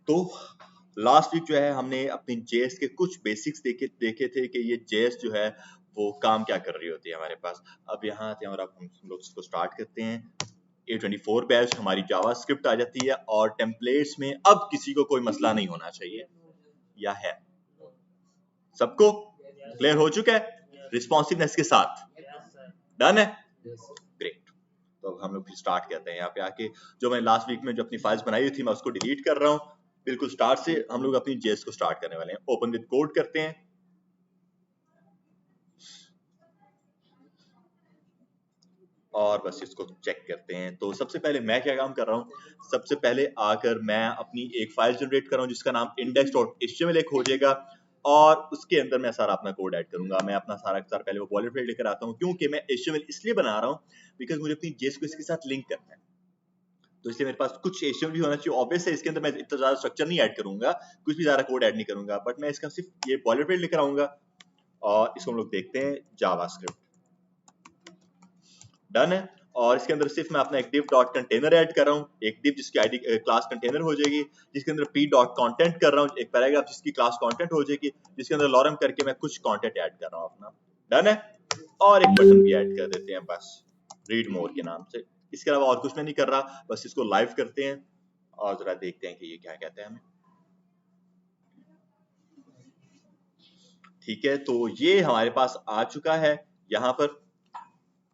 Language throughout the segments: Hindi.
तो लास्ट वीक जो है हमने अपनी जेएस के कुछ बेसिक्स देखे थे कि ये जेएस जो है वो काम क्या कर रही होती है हमारे पास। अब यहाँ आते हैं और अब हम लोग इसको स्टार्ट करते हैं। A24 बैच हमारी जावास्क्रिप्ट आ जाती है और टेम्पलेट्स में अब किसी को कोई मसला नहीं होना चाहिए, या है? सबको क्लियर हो चुका है रिस्पॉन्सिवनेस के साथ? डन है? ग्रेट। तो अब हम लोग फिर स्टार्ट करते हैं। यहाँ पे आके जो मैं लास्ट वीक में जो अपनी फाइल्स बनाई हुई थी मैं उसको डिलीट कर रहा हूँ। बिल्कुल स्टार्ट से हम लोग अपनी जेएस को स्टार्ट करने वाले हैं। ओपन विद कोड करते हैं। और बस इसको चेक करते हैं। तो सबसे पहले मैं क्या काम कर रहा हूँ, सबसे पहले आकर मैं अपनी एक फाइल जनरेट कर रहा हूँ जिसका नाम index.html एक हो जाएगा और उसके अंदर मैं सारा अपना कोड ऐड करूंगा। मैं अपना सारा पहले वो बॉयलरप्लेट लेकर आता हूँ क्योंकि मैं HTML इसलिए बना रहा हूँ बिकॉज मुझे अपनी जेएस को इसके साथ लिंक करना है। तो इसलिए मेरे पास कुछ HTML भी होना चाहिए। ऑब्वियस है इसके अंदर मैं इतना ज्यादा स्ट्रक्चर नहीं ऐड करूंगा, कुछ भी ज्यादा कोड ऐड नहीं करूंगा, बट मैं इसका सिर्फ ये बॉयलरप्लेट लेकर आऊंगा और इसको हम लोग देखते हैं जावास्क्रिप्ट। डन है। और इसके अंदर सिर्फ मैं अपना एक div डॉट कंटेनर ऐड कर रहा हूँ, एक div जिसकी आईडी क्लास कंटेनर हो जाएगी, जिसके अंदर p डॉट कंटेंट कर रहा हूँ, एक पैराग्राफ जिसकी क्लास कंटेंट हो जाएगी, जिसके अंदर लॉरम करके मैं कुछ कंटेंट ऐड कर रहा हूँ अपना। डन है। और एक बटन भी ऐड कर देते हैं बस रीड मोर के नाम से। इसके अलावा और कुछ मैं नहीं कर रहा, बस इसको लाइव करते हैं और जरा देखते हैं कि ये क्या कहते हैं हमें। ठीक है, तो ये हमारे पास आ चुका है यहाँ पर।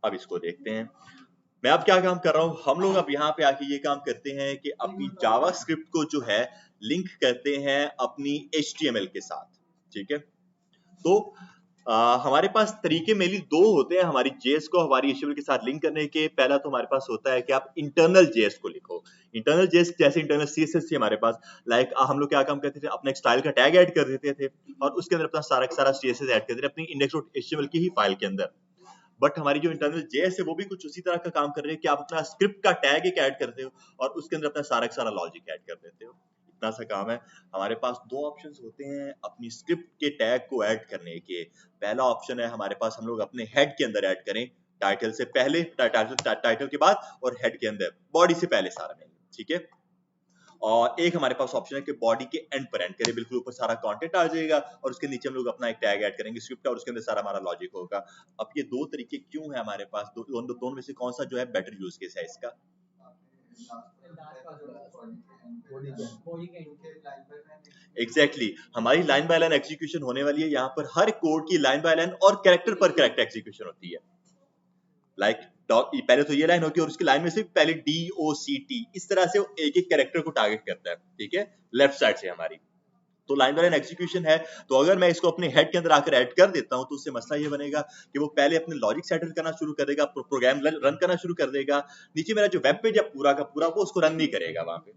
अब इसको देखते हैं मैं अब क्या काम कर रहा हूँ। हम लोग अब यहाँ पे आके ये काम करते हैं कि अपनी जावास्क्रिप्ट को जो है लिंक करते हैं अपनी HTML के साथ। ठीक है, तो हमारे पास तरीके मेनली दो होते हैं हमारी जेएस को हमारी HTML के साथ लिंक करने के। पहला तो हमारे पास होता है कि आप इंटरनल जेएस को लिखो। इंटरनल जेएस जैसे इंटरनल CSS थी हमारे पास, लाइक हम लोग क्या काम करते थे, अपना एक स्टाइल का टैग ऐड कर देते थे और उसके अंदर अपना सारा CSS ऐड करते थे अपनी index.html की ही फाइल के अंदर। बट हमारी जो इंटरनल जेएस है वो भी कुछ उसी तरह का काम कर रही है कि आप अपना स्क्रिप्ट का टैग एक ऐड करते हो और उसके अंदर अपना सारा लॉजिक ऐड कर देते हो। इतना सा काम है। हमारे पास दो ऑप्शंस होते हैं अपनी स्क्रिप्ट के टैग को ऐड करने के। पहला ऑप्शन है हमारे पास हम लोग अपने हेड के अंदर ऐड करें, टाइटल से पहले, टाइटल के बाद और हेड के अंदर, बॉडी से पहले सारा में। ठीक है, और एक हमारे पास ऑप्शन है कि बॉडी के एंड पर एंड करें, बिल्कुल ऊपर सारा कंटेंट आ जाएगा और उसके नीचे हम लोग अपना एक टैग ऐड करेंगे स्क्रिप्ट का और उसके अंदर सारा हमारा लॉजिक होगा। अब ये दो तरीके क्यों है हमारे पास, दोनों में से कौन सा जो है बेटर यूज केस है इसका? एग्जैक्टली हमारी लाइन बाय लाइन एग्जीक्यूशन होने वाली है। यहाँ पर हर कोड की लाइन बाय लाइन और कैरेक्टर पर कैरेक्टर एग्जीक्यूशन होती है। लाइक पहले तो ये लाइन होती है और उसकी लाइन में से पहले DOCT इस तरह से एक एक कैरेक्टर को टारगेट करता है। ठीक है, लेफ्ट साइड से हमारी तो लाइन बाय लाइन एग्जीक्यूशन है। तो अगर मैं इसको अपने हेड के अंदर आकर ऐड कर देता हूं तो उससे मसला ये बनेगा कि वो पहले अपने लॉजिक सेटल करना शुरू कर देगा, प्रोग्राम रन करना शुरू कर देगा, नीचे मेरा जो वेब पेज है पूरा का पूरा वो उसको रन नहीं करेगा, वहां पे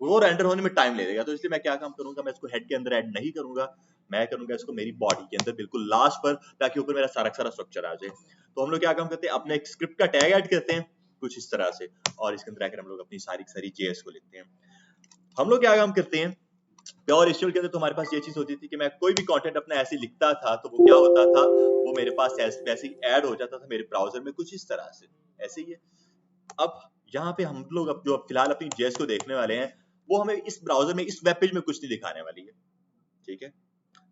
वो रेंडर होने में टाइम ले लेगा। तो इसलिए मैं क्या काम करूंगा, मैं इसको हेड के अंदर ऐड नहीं करूंगा, मैं करूंगा इसको मेरी बॉडी के अंदर बिल्कुल लास्ट पर, ताकि ऊपर मेरा सारा स्ट्रक्चर आ जाए। तो हम लोग क्या काम करते हैं, अपने एक स्क्रिप्ट का टैग ऐड करते हैं कुछ इस तरह से और इसके अंदर आकर हम लोग अपनी सारी जेएस को लिखते हैं। हम लोग क्या काम करते हैं, प्योर HTML के अंदर तो हमारे पास ये चीज होती थी कि मैं कोई भी कंटेंट अपना ऐसे लिखता था तो वो क्या होता था, वो मेरे पास वैसे ही ऐड हो जाता था मेरे ब्राउजर में कुछ इस तरह से, ऐसे ही है। अब यहाँ पे हम लोग अब जो फिलहाल अपनी जेएस को देखने वाले हैं वो हमें इस ब्राउजर में इस वेब पेज में कुछ नहीं दिखाने वाली है। ठीक है,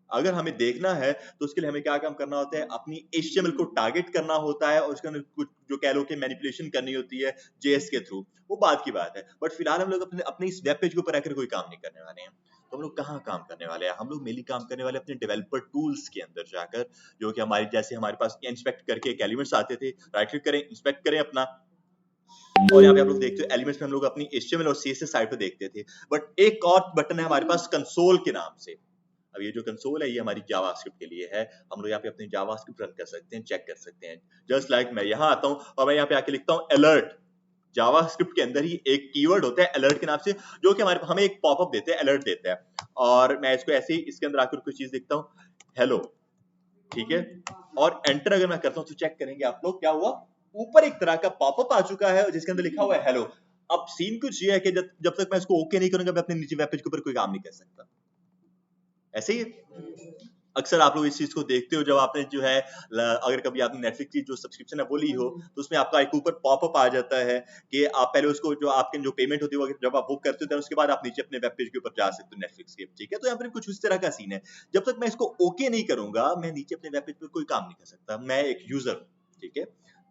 अगर हमें देखना है तो उसके लिए हमें क्या काम करना होता है, अपनी HTML को टारगेट करना होता है और उसके अंदर कुछ जो कह लो कि मैनिपुलेशन करनी होती है जेएस के थ्रू, वो बात की बात है। बट फिलहाल हम लोग अपने इस वेब पेज के ऊपर आकर कोई काम नहीं करने वाले हैं। तो हम लोग कहाँ काम करने वाले हैं, हम लोग मेनली काम करने वाले अपने डेवलपर टूल्स के अंदर जाकर, जो कि हमारी जैसे हमारे पास इंस्पेक्ट करके एक एलिमेंट्स आते थे, राइट क्लिक करें, इंस्पेक्ट करें अपना, और यहाँ पे आप लोग देखते हो एलिमेंट्स में हम लोग अपनी HTML और CSS साइड पे देखते थे। बट एक और बटन है हमारे पास कंसोल के नाम से। अब ये जो कंसोल है ये हमारी जावास्क्रिप्ट के लिए है। हम लोग यहाँ पे अपनी जावास्क्रिप्ट रन कर सकते हैं, चेक कर सकते हैं। जस्ट लाइक मैं यहाँ आता हूँ और मैं यहाँ पे आके लिखता हूँ अलर्ट। जावास्क्रिप्ट के अंदर ही एक कीवर्ड होता है अलर्ट के नाम से, जो कि हमें एक पॉपअप देते हैं, अलर्ट देता है। और मैं इसको ऐसे ही इसके अंदर आकर कुछ चीज लिखता हूँ, हेलो। ठीक है, और एंटर अगर मैं करता हूँ तो चेक करेंगे आप लोग क्या हुआ, ऊपर एक तरह का पॉपअप आ चुका है जिसके अंदर लिखा हुआ है हेलो। अब सीन कुछ ये है कि जब तक मैं इसको ओके नहीं करूंगा मैं अपने निजी वेब पेज के ऊपर कोई काम नहीं कर सकता। ऐसे ही अक्सर आप लोग इस चीज को देखते हो जब आपने जो है अगर कभी आपने नेटफ्लिक्स की जो सब्सक्रिप्शन है वो ली हो तो उसमें आपका एक ऊपर पॉपअप आ जाता है कि आप पहले उसको जो आपके जो पेमेंट होती है वो जब आप बुक करते हो उसके बाद आप नीचे अपने वेब पेज के ऊपर जा सकते हो नेटफ्लिक्स के, ठीक है। तो यहाँ पर कुछ उस तरह का सीन है, जब तक मैं इसको ओके नहीं करूंगा मैं नीचे अपने वेब पेज पर कोई काम नहीं कर सकता, मैं एक यूजर हूँ, ठीक है।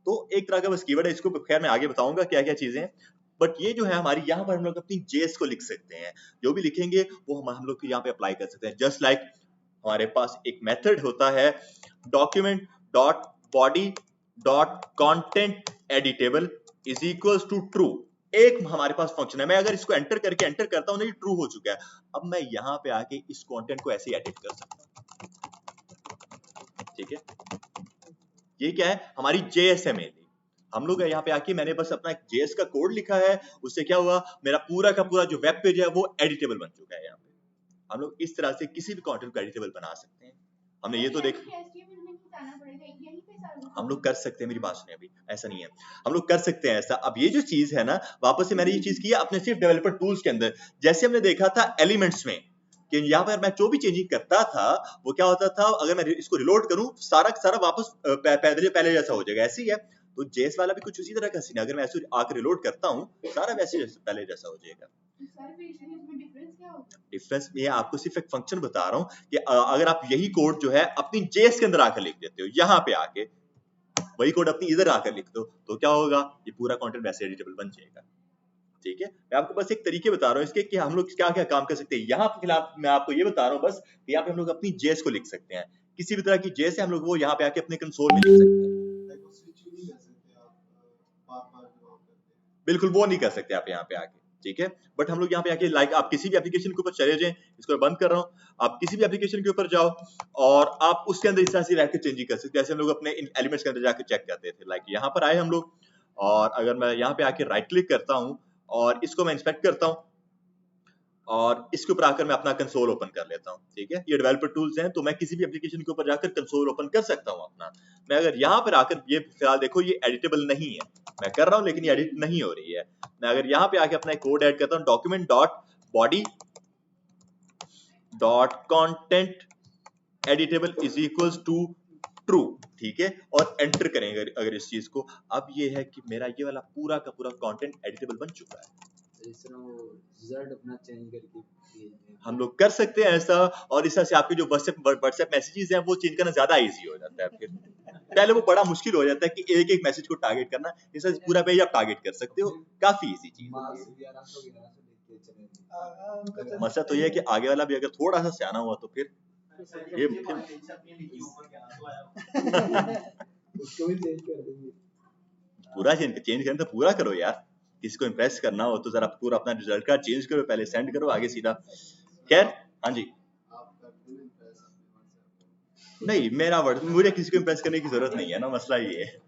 तो एक तरह का बस कीवर्ड है, इसको खैर मैं आगे बताऊंगा क्या क्या चीजें हैं, बट ये जो है हमारी यहाँ पर हम लोग अपनी जेएस को लिख सकते हैं, जो भी लिखेंगे वो हम लोग यहाँ पे अप्लाई कर सकते हैं। जस्ट लाइक हमारे पास एक मेथड होता है document dot body dot content editable is equals to true, एक हमारे पास फंक्शन है, मैं अगर इसको एंटर करता हूं, नहीं ट्रू हो चुका है, अब मैं यहाँ पे आके इस कंटेंट को ऐसे एडिट कर सकता हूं, ठीक है। ये क्या है हमारी JSML, हम लोग यहाँ पे आके मैंने बस अपना एक JS का कोड लिखा है, उससे क्या हुआ मेरा पूरा का पूरा जो वेब पेज है वो एडिटेबल बन चुका है। यहाँ पे हम लोग इस तरह से किसी भी कंटेंट को एडिटेबल बना सकते हैं। हमने ये तो देख, हम लोग कर सकते हैं, मेरी बात सुनिए, अभी ऐसा नहीं है, हम लोग कर सकते हैं ऐसा। अब ये जो चीज है ना, वापस से मैंने ये चीज की है अपने सिर्फ डेवलपर टूल्स के अंदर, जैसे हमने देखा था एलिमेंट्स में कि यहाँ पर मैं जो भी चेंजिंग करता था वो क्या होता था, अगर मैं इसको रिलोड करूं सारा सारा वापस पहले जैसा हो जाएगा, ऐसे ही है। तो जेएस वाला भी कुछ उसी तरह का सीन है, अगर मैं ऐसे आकर रिलोड करता हूं सारा वैसे पहले जैसा हो जाएगा। डिफरेंस ये आपको सिर्फ एक फंक्शन बता रहा हूँ कि अगर आप यही कोड जो है अपनी जेएस के अंदर आकर लिख देते हो, यहाँ पे आके वही कोड अपनी इधर आकर लिख दो, तो क्या होगा, ये पूरा कंटेंट वैसे एडिटेबल बन जाएगा, ठीक है। मैं आपको बस एक तरीके बता रहा हूँ इसके कि हम लोग क्या क्या काम कर सकते हैं। यहाँ फिलहाल मैं आपको ये बता रहा हूँ बस, यहाँ पे हम लोग अपनी जेएस को लिख सकते हैं, किसी भी तरह की जेएस है हम लोग वो यहाँ पे आके अपने कंसोल में लिख सकते हैं। बिल्कुल वो नहीं कर सकते आप यहाँ पे आके, ठीक है। बट हम लोग यहाँ पे आके लाइक आप किसी भी एप्लीकेशन के ऊपर चले जाएं, इसको मैं बंद कर रहा हूँ, आप किसी भी एप्लीकेशन के ऊपर जाओ और आप उसके अंदर इस तरह से रहकर चेंजिंग कर सकते हैं, जैसे हम लोग अपने एलिमेंट्स के अंदर जाकर चेक करते थे। लाइक यहाँ पर आए हम लोग और अगर मैं यहाँ पे आके राइट क्लिक करता हूँ और इसको मैं इंस्पेक्ट करता हूँ और इसके ऊपर आकर मैं अपना कंसोल ओपन कर लेता हूँ, ठीक है। ये डेवलपर टूल्स हैं तो मैं किसी भी एप्लीकेशन के ऊपर जाकर कंसोल ओपन कर सकता हूँ अपना। मैं अगर यहाँ पर आकर ये फिलहाल देखो ये एडिटेबल नहीं है, मैं कर रहा हूँ लेकिन ये एडिट नहीं हो रही है। मैं अगर यहाँ पे आके अपना कोड ऐड करता हूँ document dot body dot content editable is equals to true, ठीक है, और एंटर करेंगे अगर इस चीज को, अब ये है कि मेरा ये वाला पूरा का पूरा कंटेंट एडिटेबल बन चुका है। रिजल्ट अपना चेंज करके हम लोग कर सकते हैं ऐसा, और इस तरह से आपके जो व्हाट्सएप मैसेजेस हैं वो चेंज करना ज्यादा इजी हो जाता है। फिर पहले वो बड़ा मुश्किल हो जाता है कि एक एक मैसेज को टारगेट करना, इस तरह पूरा पेज आप टारगेट कर सकते हो, काफी इजी चीज है। मसला तो ये है कि आगे वाला भी अगर थोड़ा सा सियाना हुआ तो फिर ये उसको भी चेंज कर देंगे, पूरा चेंज करना तो पूरा करो यार, किसी को इम्प्रेस करना हो तो जरा पूरा अपना रिजल्ट कार्ड चेंज करो, पहले सेंड करो आगे सीधा। खैर हाँ जी, नहीं मेरा वर्ड, मुझे किसी को इम्प्रेस करने की जरूरत नहीं है ना, मसला ये है।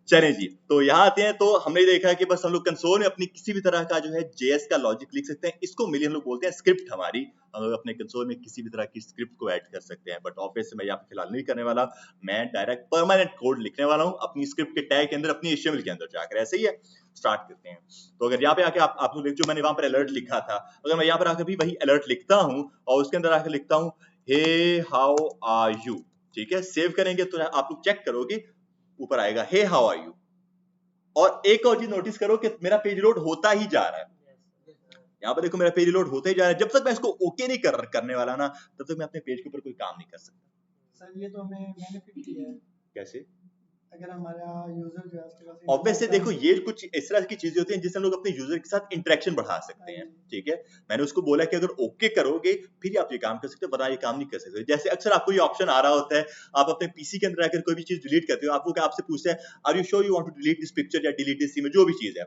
चले जी, तो यहाँ आते हैं, तो हमने देखा है कि बस हम लोग कंसोल में अपनी किसी भी तरह का जो है जेएस का लॉजिक लिख सकते हैं, इसको मिली हम लोग बोलते हैं स्क्रिप्ट। हमारी हम लोग अपने कंसोल में किसी भी तरह की स्क्रिप्ट को ऐड कर सकते हैं, बट ऑफिस से मैं यहाँ पे फिलहाल नहीं करने वाला, मैं डायरेक्ट परमानेंट कोड लिखने वाला हूँ अपनी स्क्रिप्ट के टैग के अंदर, अपनी एचटीएमएल के अंदर जाकर। ऐसे ही है, स्टार्ट करते हैं। तो अगर यहाँ पे आके आप लोग जो मैंने वहां पर अलर्ट लिखा था, अगर मैं यहाँ पर आकर भी वही अलर्ट लिखता हूँ और उसके अंदर आकर लिखता हूँ हे हाउ आर यू, ठीक है, सेव करेंगे तो आप लोग चेक करोगे ऊपर आएगा हे हाउ आर यू। और एक और चीज नोटिस करो कि मेरा पेज लोड होता ही जा रहा है, यहाँ पर देखो मेरा पेज लोड होता ही जा रहा है, जब तक मैं इसको ओके नहीं करने वाला ना तब तक मैं अपने पेज के ऊपर कोई काम नहीं कर सकता। सर ये तो हमें मैंने फिट किया है, कैसे? अगर हमारा यूजर जो है उसके पास ऑब्वियसली देखो ये कुछ इस तरह की चीजें होती हैं जिससे हम लोग अपने यूजर के साथ इंटरेक्शन बढ़ा सकते हैं, ठीक है। मैंने उसको बोला कि अगर ओके करोगे फिर आप ये काम कर सकते हो, वरना ये काम नहीं कर सकते। जैसे अक्सर आपको ये ऑप्शन आ रहा होता है, आप अपने पीसी के अंदर आकर कोई भी चीज डिलीट करते हो, आपको आपसे पूछता है are you sure you want to delete this picture या डिलीट दिस इमेज, जो भी चीज है,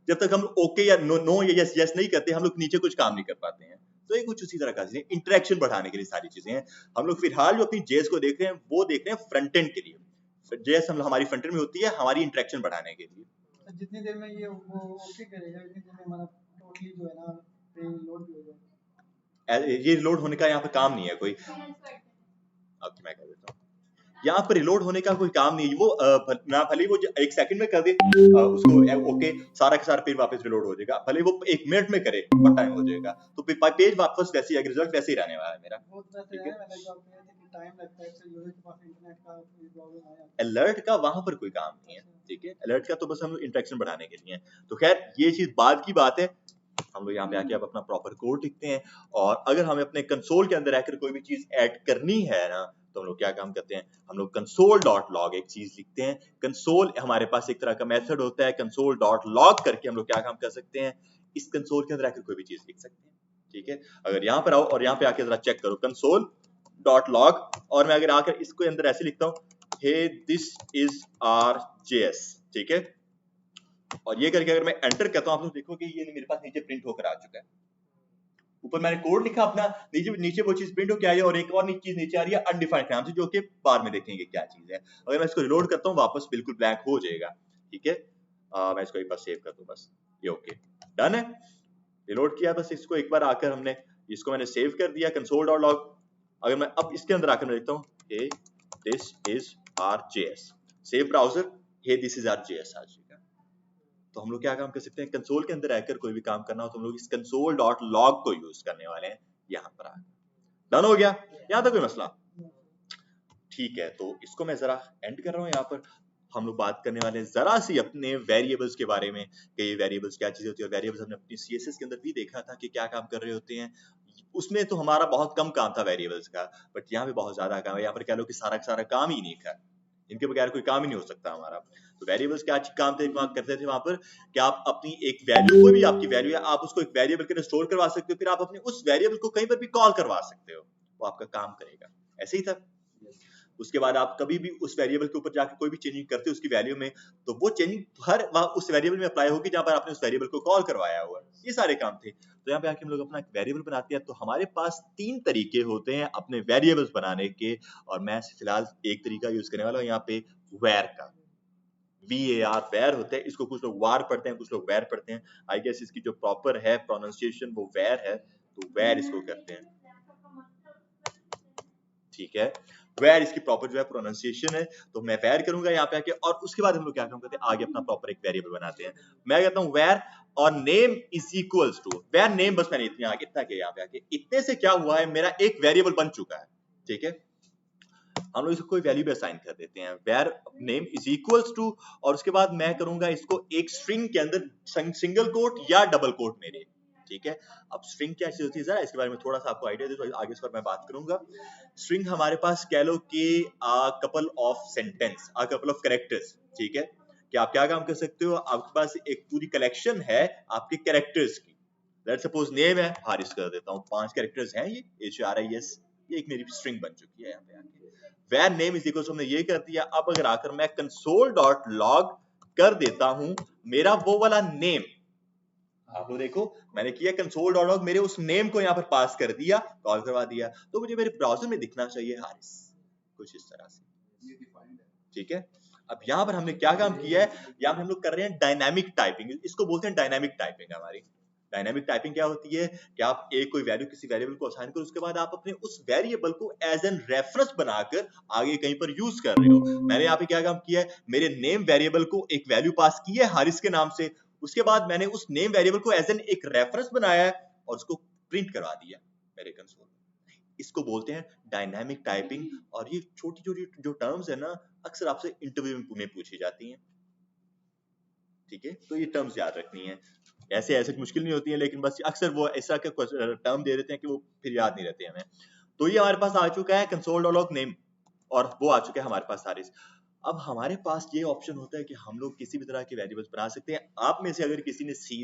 जब तक हम ओके या नो या यस नहीं करते हम लोग नीचे कुछ काम नहीं कर पाते हैं। तो ये कुछ उसी तरह का चीजें, इंटरेक्शन बढ़ाने के लिए सारी चीजें हैं। हम लोग फिलहाल जो अपनी जेएस को देख रहे हैं वो देख रहे हैं फ्रंट एंड के लिए, जेएस हम हमारी फ्रंट एंड में होती है हमारी इंटरेक्शन बढ़ाने के लिए। तो जितनी देर में ये वो ओके करेगा उतनी देर में हमारा टोटली जो है ना पेज लोड भी हो जाएगा। ये लोड होने का यहाँ पे काम नहीं है कोई, अब मैं कर देता हूँ। यहाँ पर रिलोड होने का कोई काम नहीं है, वो ना भले वो 1 सेकंड में कर दे उसको ओके सारा का सारा पेज वापस रिलोड हो जाएगा, भले वो 1 मिनट में करे बहुत टाइम हो जाएगा, तो पेज वापस वैसे ही रिजल्ट वैसे ही रहने वाला है मेरा। वो तो ठीक वैसे है, है, मैंने जॉब किया था कि टाइम लगता है, इससे यूजर के पास इंटरनेट का कोई प्रॉब्लम आया। अलर्ट का वहां पर कोई काम नहीं है। अच्छा। ठीक है, अलर्ट का तो बस हम इंटरेक्शन बढ़ाने के लिए है। तो खैर ये चीज बाद की बात है, हम लोग यहाँ पे आके अब अपना प्रॉपर कोड लिखते हैं, और अगर हमें अपने कंसोल के अंदर आकर कोई भी चीज ऐड करनी है ना, तो हम लोग क्या काम करते हैं, हम लोग कंसोल डॉट लॉग एक चीज लिखते हैं। कंसोल हमारे पास एक तरह का मेथड होता है, कंसोल डॉट लॉग करके हम लोग क्या काम कर सकते हैं, इस कंसोल के अंदर आकर कोई भी चीज लिख सकते हैं। ठीक है, अगर यहाँ पर आओ और यहाँ पे आके जरा चेक करो कंसोल डॉट लॉग, और मैं अगर आकर इसको अंदर ऐसे लिखता हूँ, hey this is our JS, ठीक है, और ये करके अगर मैं एंटर करता हूँ, आप लोग देखोगे ये मेरे पास नीचे प्रिंट होकर आ चुका है। ऊपर मैंने कोड लिखा अपना, नीचे नीचे वो चीज प्रिंट होकर आई है, और एक और चीज नीचे आ रही है अनडिफाइंड नाम से, जो कि बाद में देखेंगे क्या चीज है। अगर मैं इसको रिलोड करता हूँ वापस बिल्कुल ब्लैंक हो जाएगा। ठीक है, मैं इसको एक बार सेव कर दूं, बस ये ओके डन है, रिलोड किया, बस इसको एक बार आकर हमने इसको मैंने सेव कर दिया कंसोल डॉट लॉग। अगर मैं अब इसके अंदर आकर मैं लिखता हूँ hey this is our JS, save browser, hey this is our JS आ जाएगा। तो हम लोग क्या काम कर सकते हैं, कंसोल के अंदर आकर कोई भी काम करना हो तो हम लोग इस कंसोल डॉट लॉग को यूज करने वाले हैं यहाँ पर आकर। डन हो गया, यहाँ तक कोई मसला? ठीक है, तो इसको मैं जरा एंड कर रहा हूँ। यहाँ पर हम लोग बात करने वाले हैं जरा सी अपने वेरिएबल्स के बारे में, कि वेरिएबल्स क्या चीज होती है। वेरिएबल्स हमने अपनी CSS के अंदर भी देखा था कि क्या काम कर रहे होते हैं, उसमें तो हमारा बहुत कम काम था वेरिएबल्स का, बट यहाँ पे बहुत ज्यादा काम है। यहाँ पर कह लो कि सारा का सारा काम ही नहीं था, इनके बगैर कोई काम ही नहीं हो सकता हमारा। तो वेरिएबल्स क्या काम थे, करते थे वहां पर कि आप अपनी एक वैल्यू, कोई भी आपकी वैल्यू है, आप उसको एक वेरिएबल के अंदर स्टोर करवा सकते हो, फिर आप अपने उस वेरिएबल को कहीं पर भी कॉल करवा सकते हो, वो आपका काम करेगा। ऐसे ही था। उसके बाद आप कभी भी उस वेरिएबल के ऊपर जाकर कोई भी चेंजिंग करते हो उसकी वैल्यू में, तो वो चेंजिंग हर उस वेरिएबल में अप्लाई होगी जहां पर आपने उस वेरिएबल को कॉल करवाया हुआ है। ये सारे काम थे। तो यहाँ पे आके हम लोग अपना वेरिएबल बनाते हैं। तो हमारे पास 3 तरीके होते हैं अपने वेरिएबल्स बनाने के, और मैं फिलहाल एक तरीका यूज करने वाला हूँ यहाँ पे, वेर का। VAR वेर होता है, इसको कुछ लोग वार पढ़ते हैं, कुछ लोग वेर पढ़ते हैं। आई गेस इसकी जो प्रॉपर है प्रोनाउंसिएशन वो वेर है, तो वेर इसको करते हैं। ठीक है, वेर इसकी प्रॉपर जो है प्रोनाउंसिएशन है, तो मैं वेर करूंगा यहाँ पे आके, और उसके बाद हम लोग क्या काम करते हैं, आगे अपना प्रॉपर एक वेरिएबल बनाते हैं। मैं कहता हूँ वेर और name is equals to var name, बस मैंने इतना किया यहाँ पे आके, इतने से क्या हुआ है, मेरा एक वेरिएबल बन चुका है। ठीक है, हम लोग इसको कोई वैल्यू भी असाइन कर देते हैं, var name is equals to, और उसके बाद मैं करूंगा इसको एक स्ट्रिंग के अंदर सिंगल कोट या डबल कोट मेरे। ठीक है, अब स्ट्रिंग क्या चीज होती है, जरा इसके बारे में थोड़ा सा आपको आइडिया दे तो आगे इस पर मैं बात करूंगा। स्ट्रिंग हमारे पास कह लो कि couple of sentence, couple of characters. ठीक है, कि आप क्या काम कर सकते हो, आपके पास एक पूरी कलेक्शन है आपके कैरेक्टर्स की। लेट्स सपोज नेम है हारिस कर देता हूँ, 5 कैरेक्टर्स हैं ये, HRIS, ये एक मेरी स्ट्रिंग बन चुकी है यहाँ पे आके। वैर नेम इज इक्वल टू, हमने ये कर दिया। अब अगर आकर मैं कंसोल डॉट लॉग कर देता हूं मेरा वो वाला नेम, आप लोग देखो मैंने किया कंसोल डॉट लॉग, मेरे उस नेम को यहाँ पर पास कर दिया, कॉल करवा दिया, तो मुझे मेरे ब्राउजर में दिखना चाहिए हारिस, कुछ इस तरह से। ठीक है, अब यहाँ पर हमने क्या काम किया है, यहाँ पर हम लोग कर रहे हैं डायनामिक टाइपिंग, इसको बोलते हैं डायनामिक टाइपिंग हमारी। डायनामिक टाइपिंग क्या होती है कि आप एक कोई वैल्यू किसी वेरिएबल को असाइन करो, उसके बाद आप अपने उस वेरिएबल को एज एन रेफरेंस बनाकर आगे कहीं पर यूज कर रहे हो। मैंने यहाँ पे क्या काम किया है, मेरे नेम वेरिएबल को एक वैल्यू पास की है हारिस के नाम से, उसके बाद मैंने उस नेम वेरिएबल को एज एन एक रेफरेंस बनाया है और उसको प्रिंट करवा दिया मेरे कंसोल में। इसको बोलते हैं डायनामिक टाइपिंग। और ये छोटी छोटी जो टर्म्स है ना, अक्सर आपसे इंटरव्यू में पूछी जाती हैं। ठीक है, तो ये टर्म्स याद रखनी है, ऐसे ऐसे मुश्किल नहीं होती है, लेकिन बस अक्सर वो ऐसा टर्म दे देते हैं कि वो फिर याद नहीं रहते हमें। तो ये हमारे पास आ चुका है कंसोल डॉट लॉग नेम, और वो आ चुका है हमारे पास हारिस। अब हमारे पास ये ऑप्शन होता है कि हम लोग किसी भी तरह के वेरिएबल्स बना सकते हैं। आप में से अगर किसी ने C++,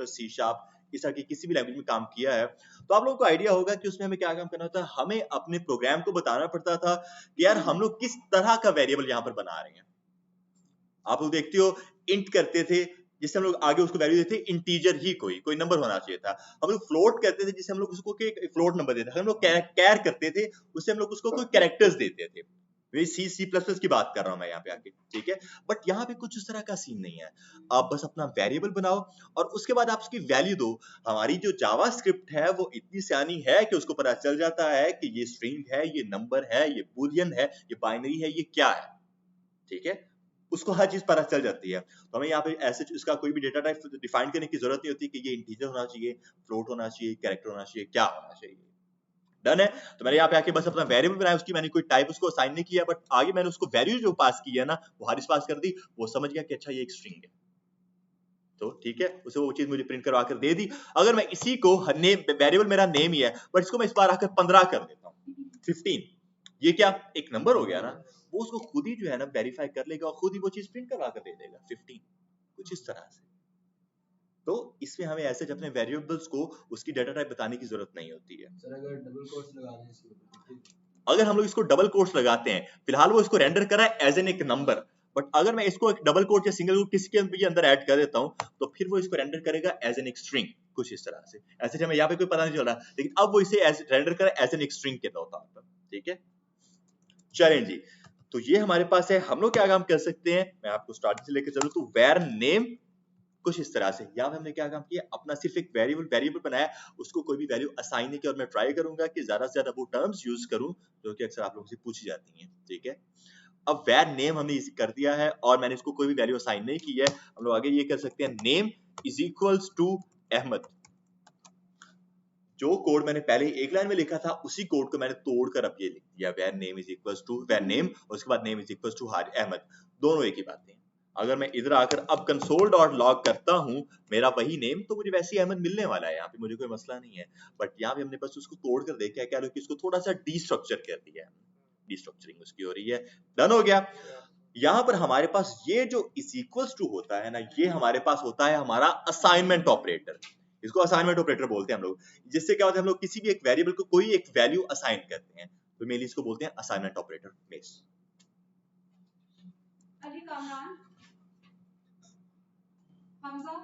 C# इस तरह की किसी भी लैंग्वेज में काम किया है, तो आप लोगों को आइडिया होगा कि उसमें हमें क्या काम करना होता है। हमें अपने प्रोग्राम को बताना पड़ता था कि यार हम लोग किस तरह का वेरिएबल यहाँ पर बना रहे हैं। आप लोग देखते हो इंट करते थे, जिससे हम लोग आगे उसको वैल्यू देते, इंटीजर ही कोई नंबर होना चाहिए था। हम लोग फ्लोट करते थे, जिससे हम लोग उसको फ्लोट नंबर देते थे। हम लोग कैर करते थे, उससे हम लोग उसको कोई कैरेक्टर्स देते थे। वे सी प्लस प्लस की बात कर रहा हूं मैं यहाँ पे आके, ठीक है। बट यहाँ पे कुछ उस तरह का सीन नहीं है, आप बस अपना वेरिएबल बनाओ और उसके बाद आप उसकी वैल्यू दो। हमारी जो जावा स्क्रिप्ट है वो इतनी सियानी है कि उसको पता चल जाता है कि ये स्ट्रिंग है, ये नंबर है, ये बूलियन है, ये बाइनरी है, ये क्या है, ठीक है। उसको हर चीज पता चल जाती है। तो हमें यहाँ पे ऐसे इसका कोई भी डेटा टाइप डिफाइन करने की जरूरत नहीं होती कि ये इंटीजर होना चाहिए, फ्लोट होना चाहिए, कैरेक्टर होना चाहिए, क्या होना चाहिए। डन है। तो मैंने यहाँ पे आके बस अपना वेरिएबल बनाया, उसकी मैंने कोई टाइप उसको असाइन नहीं किया, बट आगे मैंने उसको वैल्यू जो पास की है ना, वो हारिस पास कर दी, वो समझ गया कि अच्छा ये एक स्ट्रिंग है, तो ठीक है, उसे वो चीज मुझे प्रिंट करवा कर दे दी। अगर मैं इसी को नेम, वेरिएबल मेरा नेम ही है, बट इसको मैं इस बार आकर 15 कर देता हूँ, 15, ये क्या एक नंबर हो गया ना, वो उसको खुद ही जो है ना वेरीफाई कर लेगा और खुद ही वो चीज प्रिंट करवा कर दे देगा 15, कुछ इस तरह से। तो इसमें हमें ऐसे अपने वेरिएबल्स को उसकी डेटा टाइप बताने की जरूरत नहीं होती है। सर अगर डबल कोट्स लगा दें इसके ऊपर, अगर हम लोग इसको डबल कोट्स लगाते हैं, फिलहाल वो इसको रेंडर कर रहा है एज एन एक नंबर, बट अगर मैं इसको एक डबल कोट या सिंगल कोट किसी के भी अंदर ऐड कर देता हूं, तो फिर वो इसको रेंडर करेगा एज एन एक स्ट्रिंग, कुछ इस तरह से। ऐसे हमें यहाँ पे कोई पता नहीं चल रहा, लेकिन अब वो इसे रेंडर कर एज एन एक स्ट्रिंग के तौर पर, ठीक है। चलें जी, तो ये हमारे पास है। हम लोग क्या काम कर सकते हैं, मैं आपको स्टार्टिंग से लेकर चलूं तो वेर नेम कुछ इस तरह से। यहाँ पे हमने क्या काम किया, अपना सिर्फ एक वेरिएबल बनाया, उसको कोई भी वैल्यू असाइन नहीं किया, और मैं ट्राई करूंगा कि ज्यादा से ज्यादा वो टर्म्स यूज करूं जो कि अक्सर आप लोगों से पूछी जाती हैं, ठीक है। अब वैर नेम हमने इसे कर दिया है और मैंने इसको कोई भी वैल्यू असाइन नहीं की है। हम लोग आगे ये कर सकते हैं, name is equals to Ahmed. जो कोड मैंने पहले ही एक लाइन में लिखा था, उसी कोड को मैंने तोड़कर अब ये लिख दिया, var name is equals to var name, और उसके बाद name is equals to Ahmed, दोनों एक ही बात है। अगर मैं इधर आकर अब कंसोल डॉट लॉग करता हूं मेरा वही नेम, तो मुझे वैसे ही अहमद मिलने वाला है, यहाँ पे मुझे कोई मसला नहीं है। बट यहाँ पे हमने बस उसको तोड़कर देखा है, क्या लोग इसको थोड़ा सा डीस्ट्रक्चर कर दिया है, डीस्ट्रक्चरिंग उसकी हो रही है। डन हो गया। यहाँ पर हमारे पास ये जो इज इक्वल्स टू होता है ना, ये हमारे पास होता है हमारा असाइनमेंट ऑपरेटर। इसको असाइनमेंट ऑपरेटर बोलते हैं हम लोग, जिससे क्या होता है हम लोग किसी भी एक वेरिएबल को कोई एक वैल्यू असाइन करते हैं, तो मेनली इसको बोलते हैं assignment operator base. Ali Kamran, Hamza,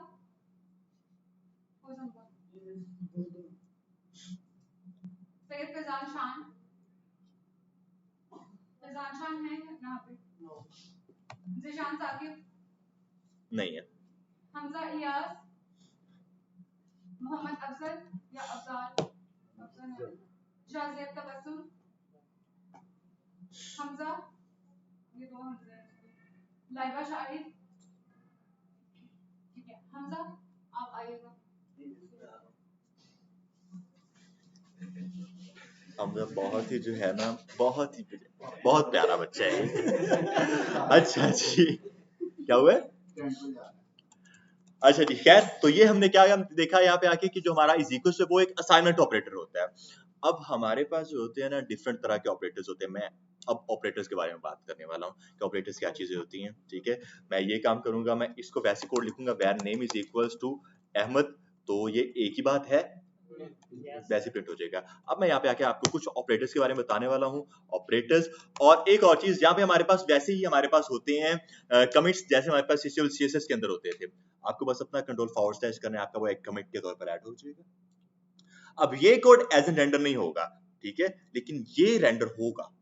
Syed Faizan शान, फैजान शान है यहाँ पे, जिशान साकिब नहीं है, हमजा इयास, मोहम्मद अफजल या अफजाल, शाहजेब तबस्सुम, हमजा, ये दो हमजा हैं, लाइबा शाहिद, ठीक है। हमजा आप आइएगा। हमजा बहुत ही जो है ना, बहुत प्यारा बच्चा है। अच्छा जी, क्या हुआ है? अच्छा जी, खैर, तो ये हमने क्या देखा यहाँ पे आके कि जो हमारा इज इक्वल से वो एक असाइनमेंट ऑपरेटर होता है। अब हमारे पास जो होते हैं ना डिफरेंट तरह के ऑपरेटर्स होते हैं। मैं अब ऑपरेटर्स के बारे में बात करने वाला हूँ कि ऑपरेटर्स क्या चीजें होती हैं, ठीक है। मैं ये काम करूंगा, मैं इसको वैसे कोड लिखूंगा, var name is equals to Ahmed, तो ये एक ही बात है, वैसे प्रिंट हो जाएगा। अब मैं यहाँ पे आके आपको कुछ ऑपरेटर्स के बारे में बताने वाला हूँ, ऑपरेटर्स। और एक और चीज, यहाँ पे हमारे पास वैसे ही हमारे पास होते हैं कमिट्स, जैसे हमारे पास CSS के अंदर होते थे। आपको बस अपना कंट्रोल फॉरवर्ड स्लैश करना है, आपका वो एक कमिट के तौर पर ऐड हो जाएगा। अब ये कोड एज एन रेंडर नहीं होगा, ठीक है, लेकिन ये रेंडर होगा।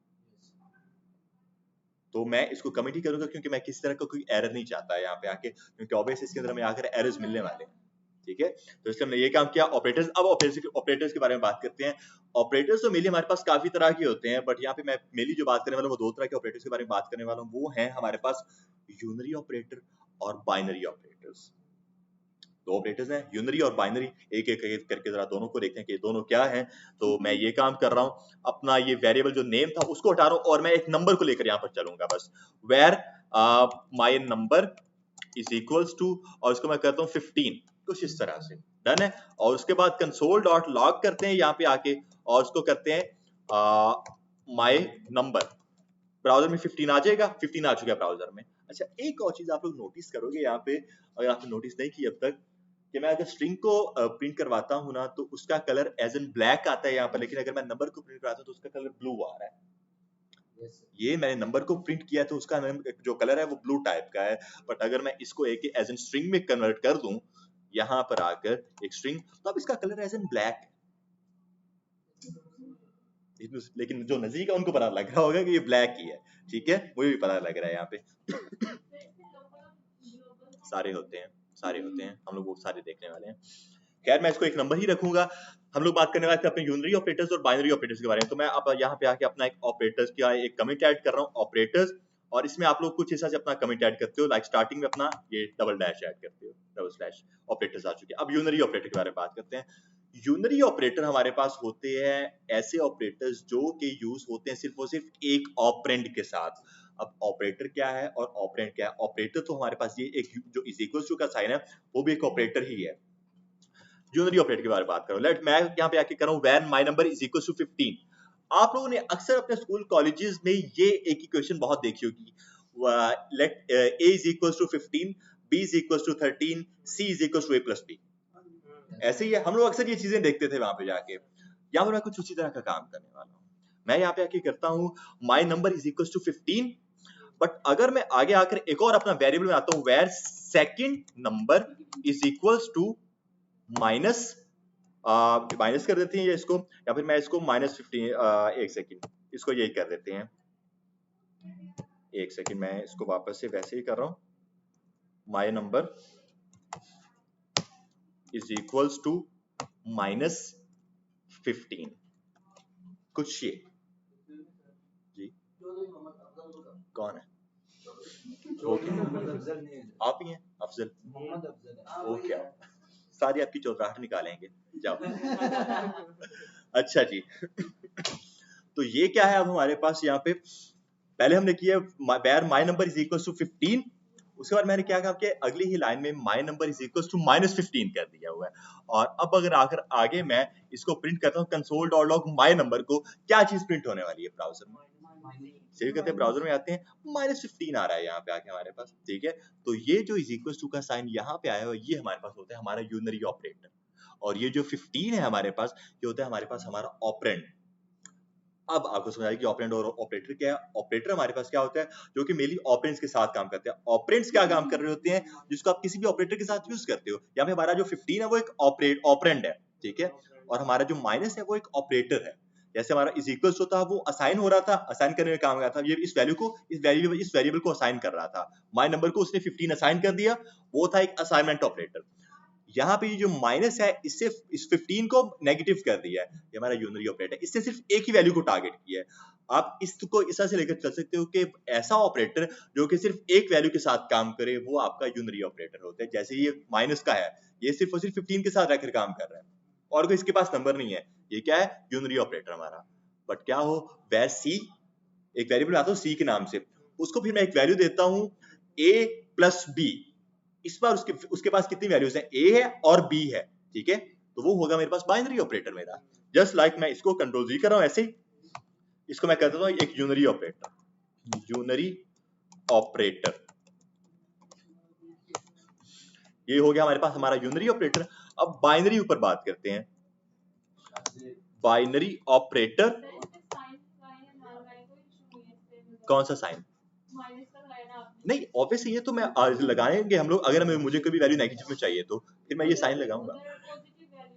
तो मैं इसको कमिट ही करूंगा क्योंकि मैं किसी तरह का कोई एरर नहीं चाहता यहाँ पे आके, क्योंकि ऑब्वियसली इसके अंदर हमें आकर एरर्स मिलने वाले हैं, ठीक है। तो इसलिए हमने ये काम किया, ऑपरेटर्स। अब ऑपरेटर्स के बारे में बात करते हैं। ऑपरेटर्स तो मेनली हमारे पास काफी तरह के होते हैं, बट यहाँ पे मैं मेनली जो बात करने वाला हूँ वो दो तरह के ऑपरेटर्स के बारे में बात करने वाला हूँ। वो है हमारे पास यूनरी ऑपरेटर और बाइनरी ऑपरेटर्स। दो ऑपरेटर्स हैं, यूनरी और बाइनरी। एक एक करके जरा दोनों को देखते हैं कि दोनों क्या हैं। तो मैं ये काम कर रहा हूँ, अपना ये वेरिएबल जो नेम था उसको हटा रहा हूँ और मैं एक नंबर को लेकर यहाँ पर चलूंगा बस। Var my number is equals to, और इसको मैं करता हूँ 15, कुछ इस तरह से। डन है। और उसके बाद कंसोल डॉट लॉग करते हैं यहाँ पे आके, और उसको करते हैं माय नंबर। ब्राउजर में 15 आ जाएगा, 15 आ चुका है ब्राउजर में। अच्छा, एक और चीज आप लोग नोटिस करोगे यहाँ पे, अगर आपने नोटिस नहीं की अब तक, कि मैं अगर स्ट्रिंग को प्रिंट करवाता हूँ ना, तो उसका कलर एज एन ब्लैक आता है यहाँ पर, लेकिन अगर मैं नंबर को प्रिंट करवाता हूँ तो उसका कलर ब्लू आ रहा है। ये मैंने नंबर को प्रिंट किया तो उसका जो कलर है वो ब्लू टाइप का है। बट अगर मैं इसको एक एज एन स्ट्रिंग में कन्वर्ट कर दूं यहाँ पर आकर एक स्ट्रिंग, तो अब इसका कलर एज एन ब्लैक है। लेकिन जो नजदीक है उनको पता लग रहा होगा कि ये ब्लैक ही है, ठीक है, मुझे भी पता लग रहा है यहाँ पे। सारे होते हैं, हम लोग वो सारे देखने वाले हैं। खैर मैं इसको एक नंबर ही रखूंगा। हम लोग बात करने वाले थे अपने यूनरी ऑपरेटर्स और बाइनरी ऑपरेटर्स के बारे में। तो मैं अब यहाँ पे आके अपना एक ऑपरेटर्स का एक कमेंट ऐड कर रहा हूँ, ऑपरेटर्स, और इसमें आप लोग कुछ हिस्सा से अपना कमेंट ऐड करते हो, लाइक स्टार्टिंग में अपना ये डबल डैश ऐड करते हो, डबल स्लैश। ऑपरेटर्स आ चुके हैं। अब यूनरी ऑपरेटर के बारे में बात करते हैं। यूनरी ऑपरेटर हमारे पास होते हैं ऐसे ऑपरेटर्स जो कि यूज होते हैं सिर्फ और सिर्फ एक ऑपरेंड के साथ। अब ऑपरेटर क्या है और ऑपरेंड क्या है? ऑपरेटर तो हमारे पास ये एक जो इज इक्वल्स टू का साइन है वो भी एक ऑपरेटर ही है। यूनरी ऑपरेटर के बारे में बात करूं, लेट मैं यहाँ पे आके कर रहा हूं when my number is equal to 15। आप लोगों ने अक्सर अपने स्कूल कॉलेजेस में ये एक इक्वेशन बहुत देखी होगी, let a is equal to 15, b is equal to 13, c is equal to a plus b। ऐसे ही है, हम लोग अक्सर ये चीजें देखते थे वहां पे जाके। यहाँ पर मैं कुछ उसी तरह का काम करने वाला हूँ। मैं यहाँ पे आके करता हूँ my number is equal to 15, but अगर मैं आगे आकर एक और अपना वेरिएबल बनाता हूँ var second number is equals to minus minus कर देते हैं ये इसको, या फिर मैं इसको -15 एक सेकंड इसको यही कर देते हैं, एक सेकंड मैं इसको वापस से वैसे ही कर रहा हूँ, my number is equals to -15 कुछ ये जी कौन है? ओके मोहम्मद अफजल नहीं है, आप ही हैं अफजल? मोहम्मद अफजल है। ओके सारी आपकी चौराहट निकालेंगे, जाओ। अच्छा जी। तो ये क्या है अब हमारे पास यहाँ पे, पहले हमने किया var my number is equal to 15, उसके बाद मैंने क्या कहा कि अगली ही लाइन में my number is equal to -15 कर दिया हुआ है। और अब अगर आकर आगे मैं इसको प्रिंट करता हूँ console dot log my number को, क्या चीज प्रिंट होने वाली है ब्राउजर में? सेव करते हैं, ब्राउजर में आते हैं, -15 आ रहा है यहाँ पे आके हमारे पाल, ठीक है। तो ये जो इज इक्वल टू का साइन यहाँ पे आया हुआ ये हमारे पास होता है हमारा यूनरी ऑपरेटर, और ये जो 15 है हमारे पास ये होता है हमारे पास हमारा ऑपरेंड। अब आपको समझ आएगी कि ऑपरेंड और ऑपरेटर क्या है। ऑपरेटर हमारे पास क्या होता है जो कि मेनली ऑपरेंड्स के साथ काम करते हैं। ऑपरेंड्स क्या काम कर रहे होते हैं जिसको आप किसी भी ऑपरेटर के साथ यूज करते हो। यहाँ पे हमारा जो 15 है वो एक ऑपरेंड है, ठीक है, और हमारा जो माइनस है वो एक ऑपरेटर है। जैसे हमारा इज इक्वल्स होता है वो असाइन हो रहा था, असाइन करने में काम आ था, ये इस वैल्यू को इस वेरिएबल को असाइन कर रहा था, माय नंबर को उसने 15 असाइन कर दिया, वो था एक असाइनमेंट ऑपरेटर। यहाँ पे ये जो माइनस है इससे इस 15 को नेगेटिव कर दिया है, ये हमारा यूनरी ऑपरेटर, इससे सिर्फ एक ही वैल्यू को टारगेट किया है। आप इसको इस तरह से लेकर चल सकते हो कि ऐसा ऑपरेटर जो कि सिर्फ एक वैल्यू के साथ काम करे वो आपका यूनरी ऑपरेटर होता है। जैसे ये माइनस का है, ये सिर्फ और सिर्फ 15 के साथ रहकर काम कर रहा है और कोई इसके पास नंबर नहीं है, ये क्या है यूनरी ऑपरेटर हमारा। बट क्या हो वह सी, एक वेरिएबल आता हूँ सी के नाम से, उसको फिर मैं एक वैल्यू देता हूँ a प्लस बी, इस बार उसके पास कितनी वैल्यूज हैं, a है और b है, ठीक है, तो वो होगा मेरे पास बाइनरी ऑपरेटर मेरा। जस्ट लाइक मैं इसको कंट्रोल जी कर रहा हूं, ऐसे इसको मैं कर देता हूं एक यूनरी ऑपरेटर, यूनरी ऑपरेटर, ये हो गया हमारे पास हमारा यूनरी ऑपरेटर। अब बाइनरी ऊपर बात करते हैं, बाइनरी ऑपरेटर। कौन सा साइन? नहीं ऑब्वियसली ये तो मैं लगाएंगे हम लोग, अगर हमें मुझे कोई भी वैल्यू नेगेटिव में चाहिए तो फिर मैं ये साइन लगाऊंगा,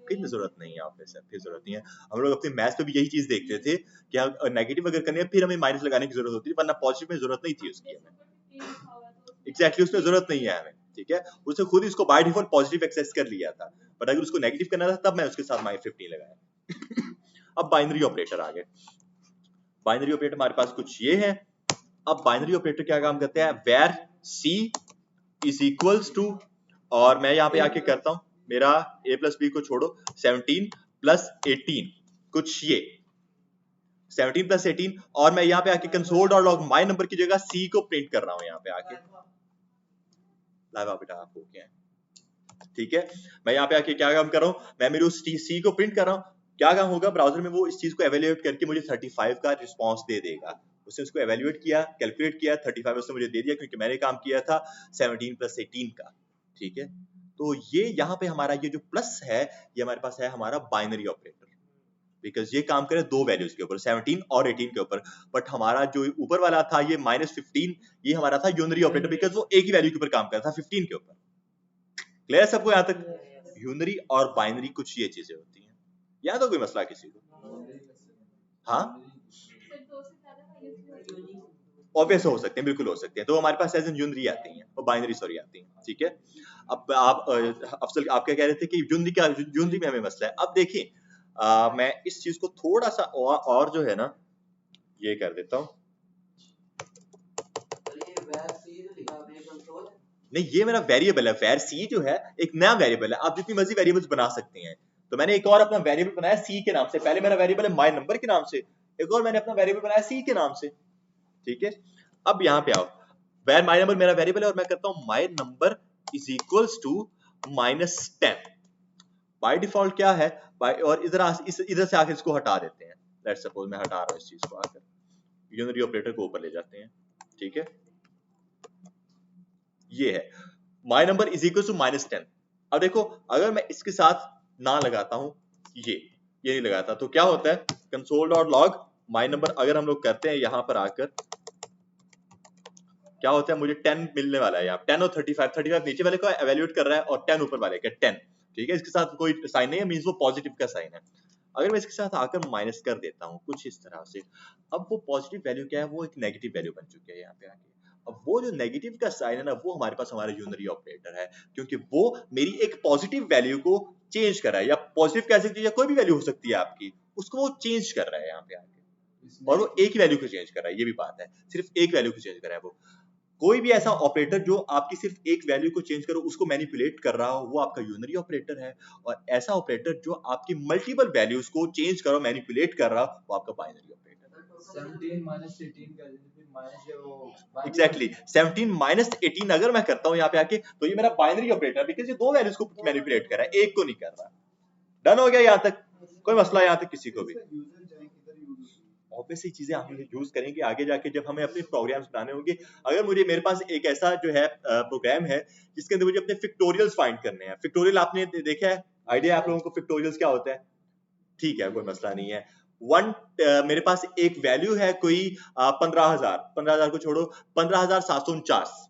फिर जरूरत नहीं है ऑब्वियसली, फिर जरूरत नहीं है। हम लोग अपने मैथ्स में भी यही चीज देखते थे कि नेगेटिव अगर करने फिर हमें माइनस लगाने की जरूरत होती है, वरना पॉजिटिव में जरूरत नहीं थी उसकी हमें। एग्जैक्टली उसमें जरूरत नहीं है हमें, ठीक है, उसने खुद इसको बाय डिफॉल्ट पॉजिटिव एक्सेस कर लिया था, बट अगर उसको नेगेटिव करना था तब मैं उसके साथ -15 लगाया। अब बाइनरी ऑपरेटर आ गए। बाइनरी ऑपरेटर हमारे पास कुछ ये है। अब बाइनरी ऑपरेटर क्या काम करते हैं, var c is equals to, और मैं यहाँ पे आके करता हूँ मेरा a प्लस बी को छोड़ो 17 प्लस 18 कुछ ये 17 प्लस 18, और मैं यहाँ पे आके console dot log my number की जगह c को प्रिंट कर रहा हूँ यहाँ पे आके, लाइव बेटा आप हो गया, ठीक है। मैं यहाँ पे आके क्या काम कर रहा हूँ, मैं मेरे उस c को प्रिंट कर रहा हूँ। क्या काम होगा ब्राउजर में, वो इस चीज को एवेल्युएट करके मुझे 35 का रिस्पॉन्स दे देगा। उसने उसको एवेल्युएट किया, कैलकुलेट किया, 35 उसने मुझे दे दिया क्योंकि मैंने काम किया था 17 प्लस 18 का, ठीक है। तो ये यहाँ पे हमारा ये जो प्लस है ये हमारे पास है हमारा बाइनरी ऑपरेटर, बिकॉज ये काम करे दो वैल्यूज के ऊपर 17 और 18 के ऊपर। बट हमारा जो ऊपर वाला था ये -15, ये हमारा था यूनरी ऑपरेटर बिकॉज वो एक ही वैल्यू के ऊपर काम करता था 15 के ऊपर। क्लियर है सबको यहाँ तक? यूनरी और बाइनरी कुछ ये चीजें होती हैं, यहाँ तो कोई मसला किसी को? हाँ सिर्फ 2 से ज्यादा वैल्यूज नहीं ऑब्वियस हो सकते हैं, बिल्कुल हो सकते हैं, तो हमारे पास एज एन यूनरी आती हैं और बाइनरी सॉरी आती हैं, ठीक है। अब आप अफसल आप क्या कह रहे थे कि यूनरी में हमें मसला है। अब देखिए मैं इस चीज को थोड़ा सा और जो है ना ये कर देता हूँ। नहीं, ये मेरा वेरिएबल है, वेर सी जो है एक नया वेरिएबल है, आप जितनी मर्जी वेरिएबल्स बना सकते हैं। तो मैंने एक और अपना वेरिएबल बनाया सी के नाम से, पहले मेरा वेरिएबल है माय नंबर के नाम से, एक और मैंने अपना वेरिएबल बनाया सी के नाम से, ठीक है। अब यहाँ पे आओ, वेर माय नंबर मेरा वेरिएबल है और मैं करता हूँ my number is equals to -10। By default क्या है, और इधर से आकर इसको हटा देते हैं। लेट्स सपोज मैं हटा रहा हूँ इस चीज को, आकर यूनरी ऑपरेटर को ऊपर ले जाते हैं, ठीक है। ये है my number is equal to -10। अब देखो अगर मैं इसके साथ ना लगाता हूं ये नहीं लगाता तो क्या होता है, console dot log my number अगर हम लोग करते हैं यहां पर आकर क्या होता है, मुझे 10 मिलने वाला है। यहाँ 10 और 35 नीचे वाले को एवेल्यूएट कर रहा है और 10 ऊपर वाले का 10, ठीक है। इसके साथ कोई साइन नहीं है, मींस वो पॉजिटिव का साइन है। अगर मैं इसके साथ आकर माइनस कर देता हूँ कुछ इस तरह से, अब वो पॉजिटिव वैल्यू क्या है, वो एक नेगेटिव वैल्यू बन चुकी है यहाँ पे आके। अब वो जो नेगेटिव का साइन है ना, वो हमारे पास हमारा यूनरी ऑपरेटर है, क्योंकि वो मेरी एक पॉजिटिव वैल्यू को चेंज कर रहा है, या पॉजिटिव कह सकती है या कोई भी वैल्यू हो सकती है आपकी, उसको वो चेंज कर रहा है यहाँ पे आके, और वो एक ही वैल्यू को चेंज कर रहा है। ये भी बात है, सिर्फ एक वैल्यू को चेंज कर रहा है वो। कोई भी ऐसा ऑपरेटर जो आपकी सिर्फ एक वैल्यू को चेंज करो, उसको मैनिपुलेट कर रहा हो, वो आपका यूनरी ऑपरेटर है। और ऐसा ऑपरेटर जो आपकी मल्टीपल वैल्यूज को चेंज करो, मैनिपुलेट कर रहा हो, वो आपका बाइनरी ऑपरेटर है। 17 माइनस 18 कर देते, फिर माइनस जो वो एग्जैक्टली 17 माइनस 18 अगर मैं करता हूं यहाँ पे आके, तो ये मेरा बाइनरी ऑपरेटर है, बिकॉज ये दो वैल्यूज को मैनिपुलेट कर रहा है, एक को नहीं कर रहा। डन हो गया यहाँ तक, कोई मसला यहाँ तक किसी को भी? ऑब्वियसली चीजें हम यूज करेंगे आगे जाके जब हमें अपने प्रोग्राम्स बनाने होंगे। अगर मुझे मेरे पास एक ऐसा जो है प्रोग्राम है जिसके अंदर मुझे अपने फिक्टोरियल्स फाइंड करने हैं। फिक्टोरियल आपने देखा है, आइडिया आप लोगों को फिक्टोरियल्स क्या होता है? ठीक है, कोई मसला नहीं है। मेरे पास एक वैल्यू है कोई 15,000 को छोड़ो 15,749,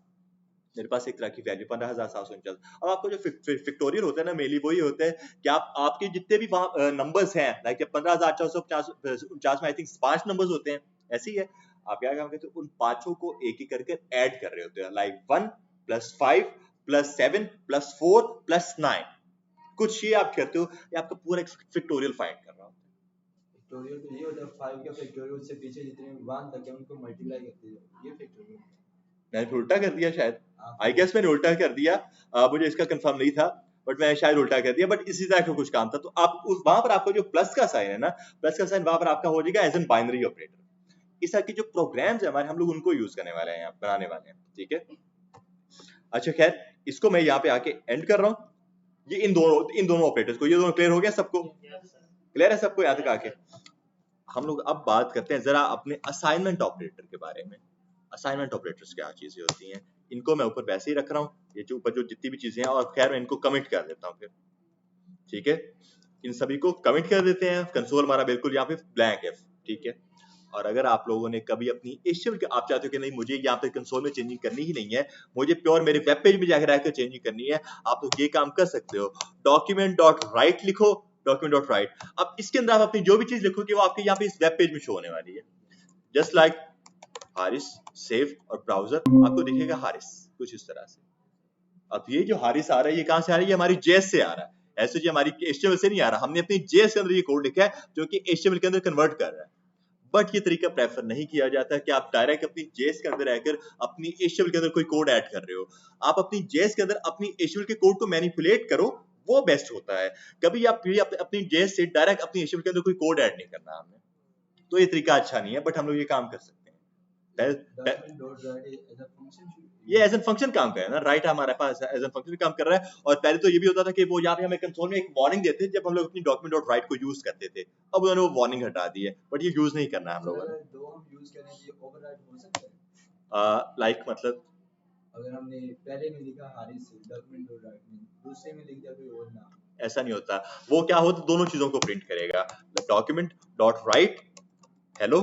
मेरे पास एक तरह की वैल्यू 15,749। अब आपको जो फिक्टोरियल होता है ना, मेनली वही होता है कि आपके जितने भी वहां नंबर्स हैं, लाइक 15,449 में आई थिंक 5 नंबर्स होते हैं, ऐसे ही है। आप क्या काम करते हो, उन पांचों को एक एक करके ऐड कर रहे होते हैं, लाइक 1 + 5 + 7 + 4 + 9, कुछ ये आप करते हो, ये आपका पूरा एक फिक्टोरियल फाइंड कर रहा हूँ। फैक्टोरियल तो ये होता है 5 का फैक्टोरियल से पीछे जितने 1 तक है उनको मल्टीप्लाई करते हैं, ये फैक्टोरियल। मैंने फिर उल्टा कर दिया शायद, आई गेस मैंने उल्टा कर दिया, मुझे इसका कंफर्म नहीं था, बट मैं शायद उल्टा कर दिया, बट इसी तरह का कुछ काम था। तो आप उस वहां पर आपका जो प्लस का साइन है ना, प्लस का साइन वहां पर आपका हो जाएगा एज एन बाइनरी ऑपरेटर। इस तरह के जो प्रोग्राम्स है हमारे, हम लोग उनको यूज करने वाले हैं, यहाँ बनाने वाले हैं, ठीक है। अच्छा खैर, इसको मैं यहाँ पे आके एंड कर रहा हूँ। ये इन दोनों ऑपरेटर्स को, ये दोनों क्लियर हो गया सबको? क्लियर है सबको यहाँ तक आके? हम लोग अब बात करते हैं जरा अपने असाइनमेंट ऑपरेटर के बारे में। असाइनमेंट ऑपरेटर्स क्या चीजें होती हैं, इनको मैं ऊपर वैसे ही रख रहा हूँ, ये जो ऊपर जो जितनी भी चीजें हैं, और खैर मैं इनको कमिट कर देता हूँ फिर, ठीक है। इन सभी को कमिट कर देते हैं, कंसोल हमारा बिल्कुल यहाँ पे ब्लैंक है, ठीक है। और अगर आप लोगों ने कभी अपनी HTML आप चाहते हो कि नहीं मुझे यहाँ पे कंसोल में चेंजिंग करनी ही नहीं है, मुझे प्योर मेरे वेब पेज में जाकर आकर चेंजिंग करनी है, आप लोग ये काम कर सकते हो। document.write लिखो, document.write। अब इसके अंदर आप अपनी जो भी चीज लिखोगे वो आपके यहाँ पे इस वेब पेज में शो होने वाली है, जस्ट लाइक हारिस सेव, और ब्राउजर आपको दिखेगा हारिस कुछ इस तरह से। अब ये जो हारिस आ रहा है ये कहां से आ रहा है, ये हमारी JS से आ रहा है, ऐसे जी हमारी HTML से नहीं आ रहा। हमने अपनी JS के अंदर ये कोड लिखा है जो कि HTML के अंदर कन्वर्ट कर रहा है। बट ये तरीका प्रेफर नहीं किया जाता कि आप डायरेक्ट अपनी JS के अंदर रहकर अपनी HTML के अंदर कोई कोड ऐड कर रहे हो। आप अपनी JS के अंदर अपनी HTML के कोड को मैनिपुलेट करो, वो बेस्ट होता है। कभी आप अपनी JS से डायरेक्ट अपनी HTML के अंदर कोई कोड ऐड नहीं करना हमने, तो ये तरीका अच्छा नहीं है, बट हम लोग ये काम कर सकते हैं। ये एज एन फंक्शन काम कर रहा है ना, राइट हमारे पास एज एन फंक्शन काम कर रहा है। और पहले तो ये भी होता था कि वो यहाँ पे हमें कंसोल में एक वार्निंग देते जब हम लोग अपनी document.write को यूज करते थे, अब उन्होंने वो वार्निंग हटा दी है, बट ये यूज नहीं करना है हम लोगों ने। दो हम यूज करें ये ओवरराइड हो सकता है? लाइक मतलब अगर हमने पहले में लिखा हारिस से document.write में, दूसरे में लिख दिया कोई और नाम, ऐसा नहीं होता। वो क्या होता, दोनों चीजों को प्रिंट करेगा, document.write हेलो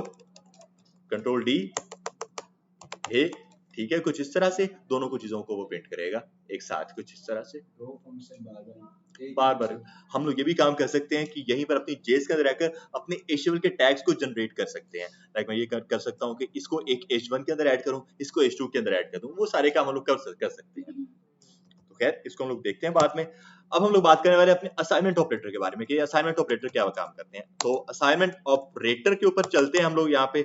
कंट्रोल D हे, ठीक है, कुछ इस तरह से दोनों को चीजों को वो प्रिंट करेगा एक साथ, कुछ इस तरह से। दो फंक्शन बार-बार बार बार हम लोग ये भी काम कर सकते हैं कि यहीं पर अपनी जेस के अंदर रहकर अपने HTML के टैग्स को जनरेट कर सकते हैं। लाइक मैं ये कर सकता हूँ कि इसको एक H1 के अंदर ऐड करूँ, इसको H2 के अंदर ऐड कर दूँ, वो सारे काम हम लोग कर सकते हैं। तो खैर इसको हम लोग देखते हैं बाद में। अब हम लोग बात करने वाले अपने असाइनमेंट ऑपरेटर के बारे में कि असाइनमेंट ऑपरेटर क्या काम करते हैं। तो असाइनमेंट ऑपरेटर के ऊपर चलते हैं हम लोग यहाँ पे।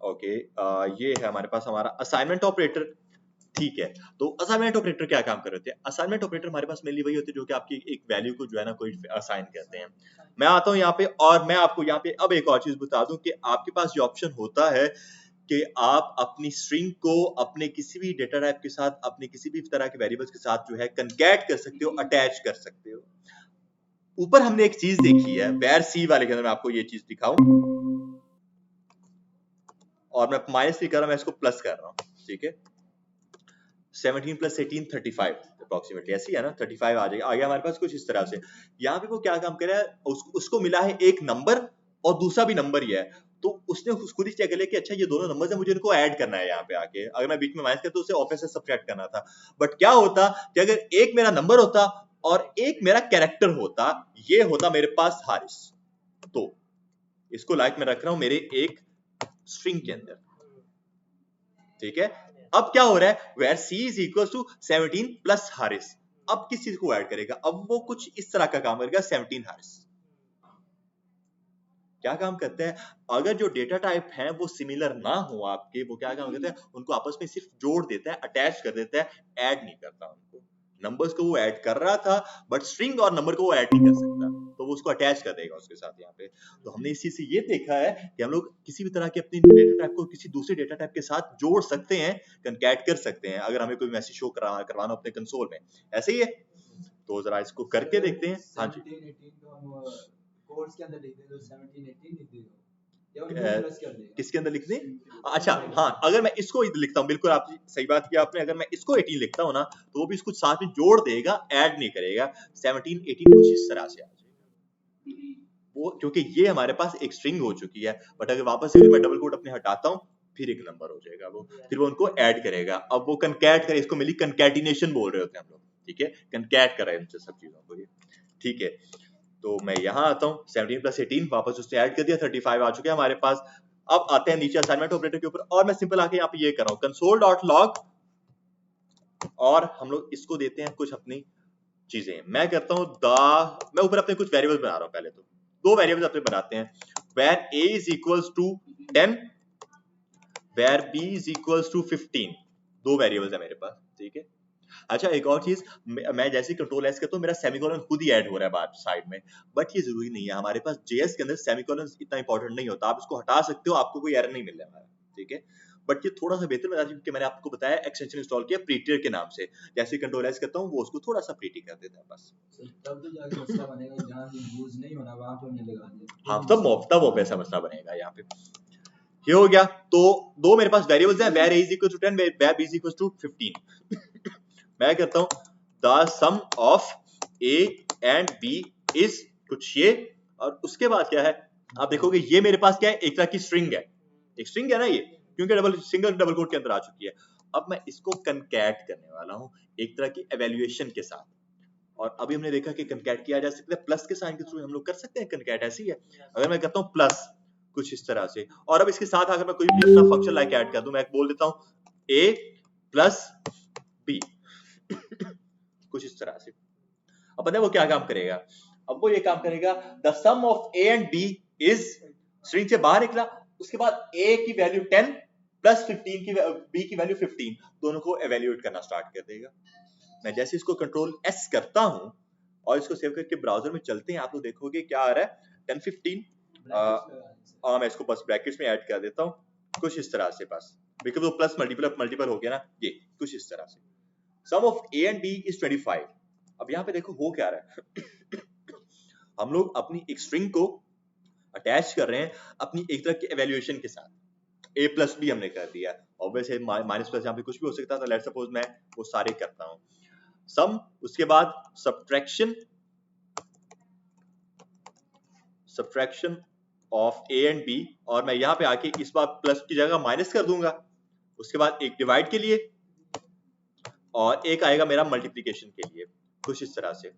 ओके, ये है हमारे पास हमारा असाइनमेंट ऑपरेटर। ठीक है, तो असाइनमेंट ऑपरेटर क्या काम कर रहे थे? असाइनमेंट ऑपरेटर हमारे पास मेनली वही होते हैं जो कि आपकी एक वैल्यू को जो है ना कोई असाइन करते हैं। मैं आता हूँ यहाँ पे और मैं आपको यहाँ पे अब एक और चीज बता दूं कि आपके पास ये ऑप्शन होता है कि आप अपनी स्ट्रिंग को अपने किसी भी डेटा टाइप के साथ, अपने किसी भी तरह के वेरिएबल्स के साथ जो है कनकैट कर सकते हो, अटैच कर सकते हो। ऊपर हमने एक चीज देखी है वेर सी वाले के अंदर, मैं आपको ये चीज दिखाऊं और मैं -3 कर रहा हूं, मैं इसको प्लस कर रहा हूं। ठीक है, 17 + 18 35 अप्रोक्सीमेटली ऐसी है ना, 35 आ जाएगा। आगे हमारे पास कुछ इस तरह से। यहाँ पे वो क्या काम कर रहा है, उसको मिला है एक नंबर और दूसरा भी नंबर ही है, तो उसने खुद ही चेक कर लिया कि अच्छा ये दोनों नंबर्स हैं, मुझे इनको ऐड करना है यहाँ पे आके। अगर मैं बीच में माइनस करता तो उसे ऑफिस से सब्ट्रैक्ट करना था। बट क्या होता कि अगर एक मेरा नंबर होता और एक मेरा कैरेक्टर होता, ये होता मेरे पास हारिस, तो इसको लाइक मैं रख रहा हूं मेरे एक स्ट्रिंग के अंदर। ठीक है, अब क्या हो रहा है, where c is equals to 17 plus Haris. अब किस चीज को ऐड करेगा? अब वो कुछ इस तरह का काम करेगा, 17 हारिस। क्या काम करते हैं, अगर जो डेटा टाइप है वो सिमिलर ना हो आपके, वो क्या काम करते हैं, उनको आपस में सिर्फ जोड़ देता है, अटैच कर देता है, ऐड नहीं करता उनको। नंबर्स को वो ऐड कर रहा था बट स्ट्रिंग और नंबर को वो ऐड नहीं कर सकता, तो वो उसको अटैच कर देगा उसके साथ यहाँ पे। तो हमने इस चीज से ये देखा है कि हम लोग किसी भी तरह के अपनी डेटा टाइप को किसी दूसरे डेटा टाइप के साथ जोड़ सकते हैं, कनकैट कर सकते हैं, अगर हमें कोई मैसेज शो करवाना अपने कंसोल में। ऐसे ही है, तो जरा इसको करके देखते हैं। हाँ जी, 17 18 को हम कोड्स के अंदर लिख दें तो 17 18 लिख देगा या उनको प्लस कर देगा। किसके अंदर लिख दें? अच्छा हाँ, अगर मैं इसको लिखता हूँ, बिल्कुल आप सही बात किया आपने, अगर मैं इसको 18 लिखता हूँ ना तो वो भी इसको साथ में जोड़ देगा, ऐड नहीं करेगा। 17 18 कुछ इस तरह से आ जाएगा वो, क्योंकि ये हमारे पास एक स्ट्रिंग हो चुकी है। बट अगर वापस से मैं डबल कोट अपने हटाता हूँ, फिर एक नंबर हो जाएगा वो, फिर वो उनको ऐड करेगा। अब वो कनकैट करे, इसको मिली कनकैटिनेशन बोल रहे होते हैं हम लोग। ठीक है, कनकैट कर रहे हैं उनसे सब चीजों को ये। ठीक है, तो मैं यहाँ आता हूँ, 17 + 18 वापस उससे ऐड कर दिया, 35 आ चुके हैं हमारे पास। अब आते हैं नीचे असाइनमेंट ऑपरेटर के ऊपर, और मैं सिंपल आके यहाँ पे ये कर रहा हूँ console.log, और हम लोग इसको देते हैं कुछ अपनी चीजें। मैं करता हूँ मैं ऊपर अपने कुछ वेरिएबल बना रहा हूँ। पहले तो दो वेरिएबल्स अपने बनाते हैं, where a is equals to 10, where b is equals to 15। दो वेरिएबल्स है मेरे पास। ठीक है, अच्छा एक और चीज, मैं जैसे कंट्रोल एस करता हूँ मेरा सेमीकोलन खुद ही ऐड हो रहा है बाहर साइड में, बट ये जरूरी नहीं है। हमारे पास जेएस के अंदर सेमीकोलन इतना इंपॉर्टेंट नहीं होता, आप इसको हटा सकते हो, आपको कोई एरर नहीं मिल रहा है। ठीक है, बट ये थोड़ा सा बेहतर बता, क्योंकि मैंने आपको बताया एक्सटेंशन इंस्टॉल किया प्रीटियर के नाम से, जैसे कंट्रोल एस करता हूँ वो उसको थोड़ा सा प्रीटी कर देता है बस। तब तो जाके मसला बनेगा जहां यूज नहीं होना वहां पे हमने लगा दिया। हाँ, तब वो वैसा मसला बनेगा यहाँ पे। ये हो गया, तो दो मेरे पास वेरिएबल्स हैं, where a is equal to 10, where b is equal to 15। मैं कहता हूँ the sum of a and b is कुछ ये, और उसके बाद क्या है, आप देखोगे ये मेरे पास क्या है, एक तरह की स्ट्रिंग है। एक स्ट्रिंग है ना ये, क्योंकि सिंगल डबल कोट के अंदर आ चुकी है। अब मैं इसको कनकैट करने वाला हूँ एक तरह की एवेल्युएशन के साथ, और अभी हमने देखा कि कनकैट किया जा सकता है प्लस के साइन के थ्रू, हम लोग कर सकते हैं कनकैट। ऐसी है, अगर मैं करता हूँ प्लस कुछ इस तरह से, और अब इसके साथ अगर मैं कोई भी अपना फंक्शन लाइक ऐड कर दूं, मैं बोल देता हूँ a + b कुछ इस तरह से। अब पता है वो क्या काम करेगा, अब वो ये काम करेगा the sum of a and b is, string से बाहर निकला, उसके बाद a की वैल्यू 10 प्लस 15 की b की वैल्यू 15, दोनों को एवेल्युएट करना स्टार्ट कर देगा। मैं जैसे इसको कंट्रोल एस करता हूं और इसको सेव करके ब्राउजर में चलते हैं, आप लोग देखोगे क्या आ रहा है, 10 15। मैं इसको बस ब्रैकेट्स में ऐड कर देता हूं कुछ इस तरह से, बस बिकॉज़ वो प्लस मल्टीपल हो गया ना, ये कुछ इस तरह से। सम of a and b is 25। अब यहाँ पे देखो हो क्या रहा है हम लोग अपनी एक स्ट्रिंग को अटैच कर रहे हैं अपनी एक तरह की एवेल्युएशन के साथ। a + b हमने कर दिया, ऑब्वियसली माइनस प्लस यहाँ पे कुछ भी हो सकता था, लेट्स सपोज मैं वो सारे करता हूँ। सम, उसके बाद subtraction of a and b, और मैं यहाँ पे आके इस बार प्लस की जगह माइनस कर दूंगा। उसके बाद एक डिवाइड के लिए और एक आएगा मेरा मल्टीप्लिकेशन के लिए। कुछ इस तरह से।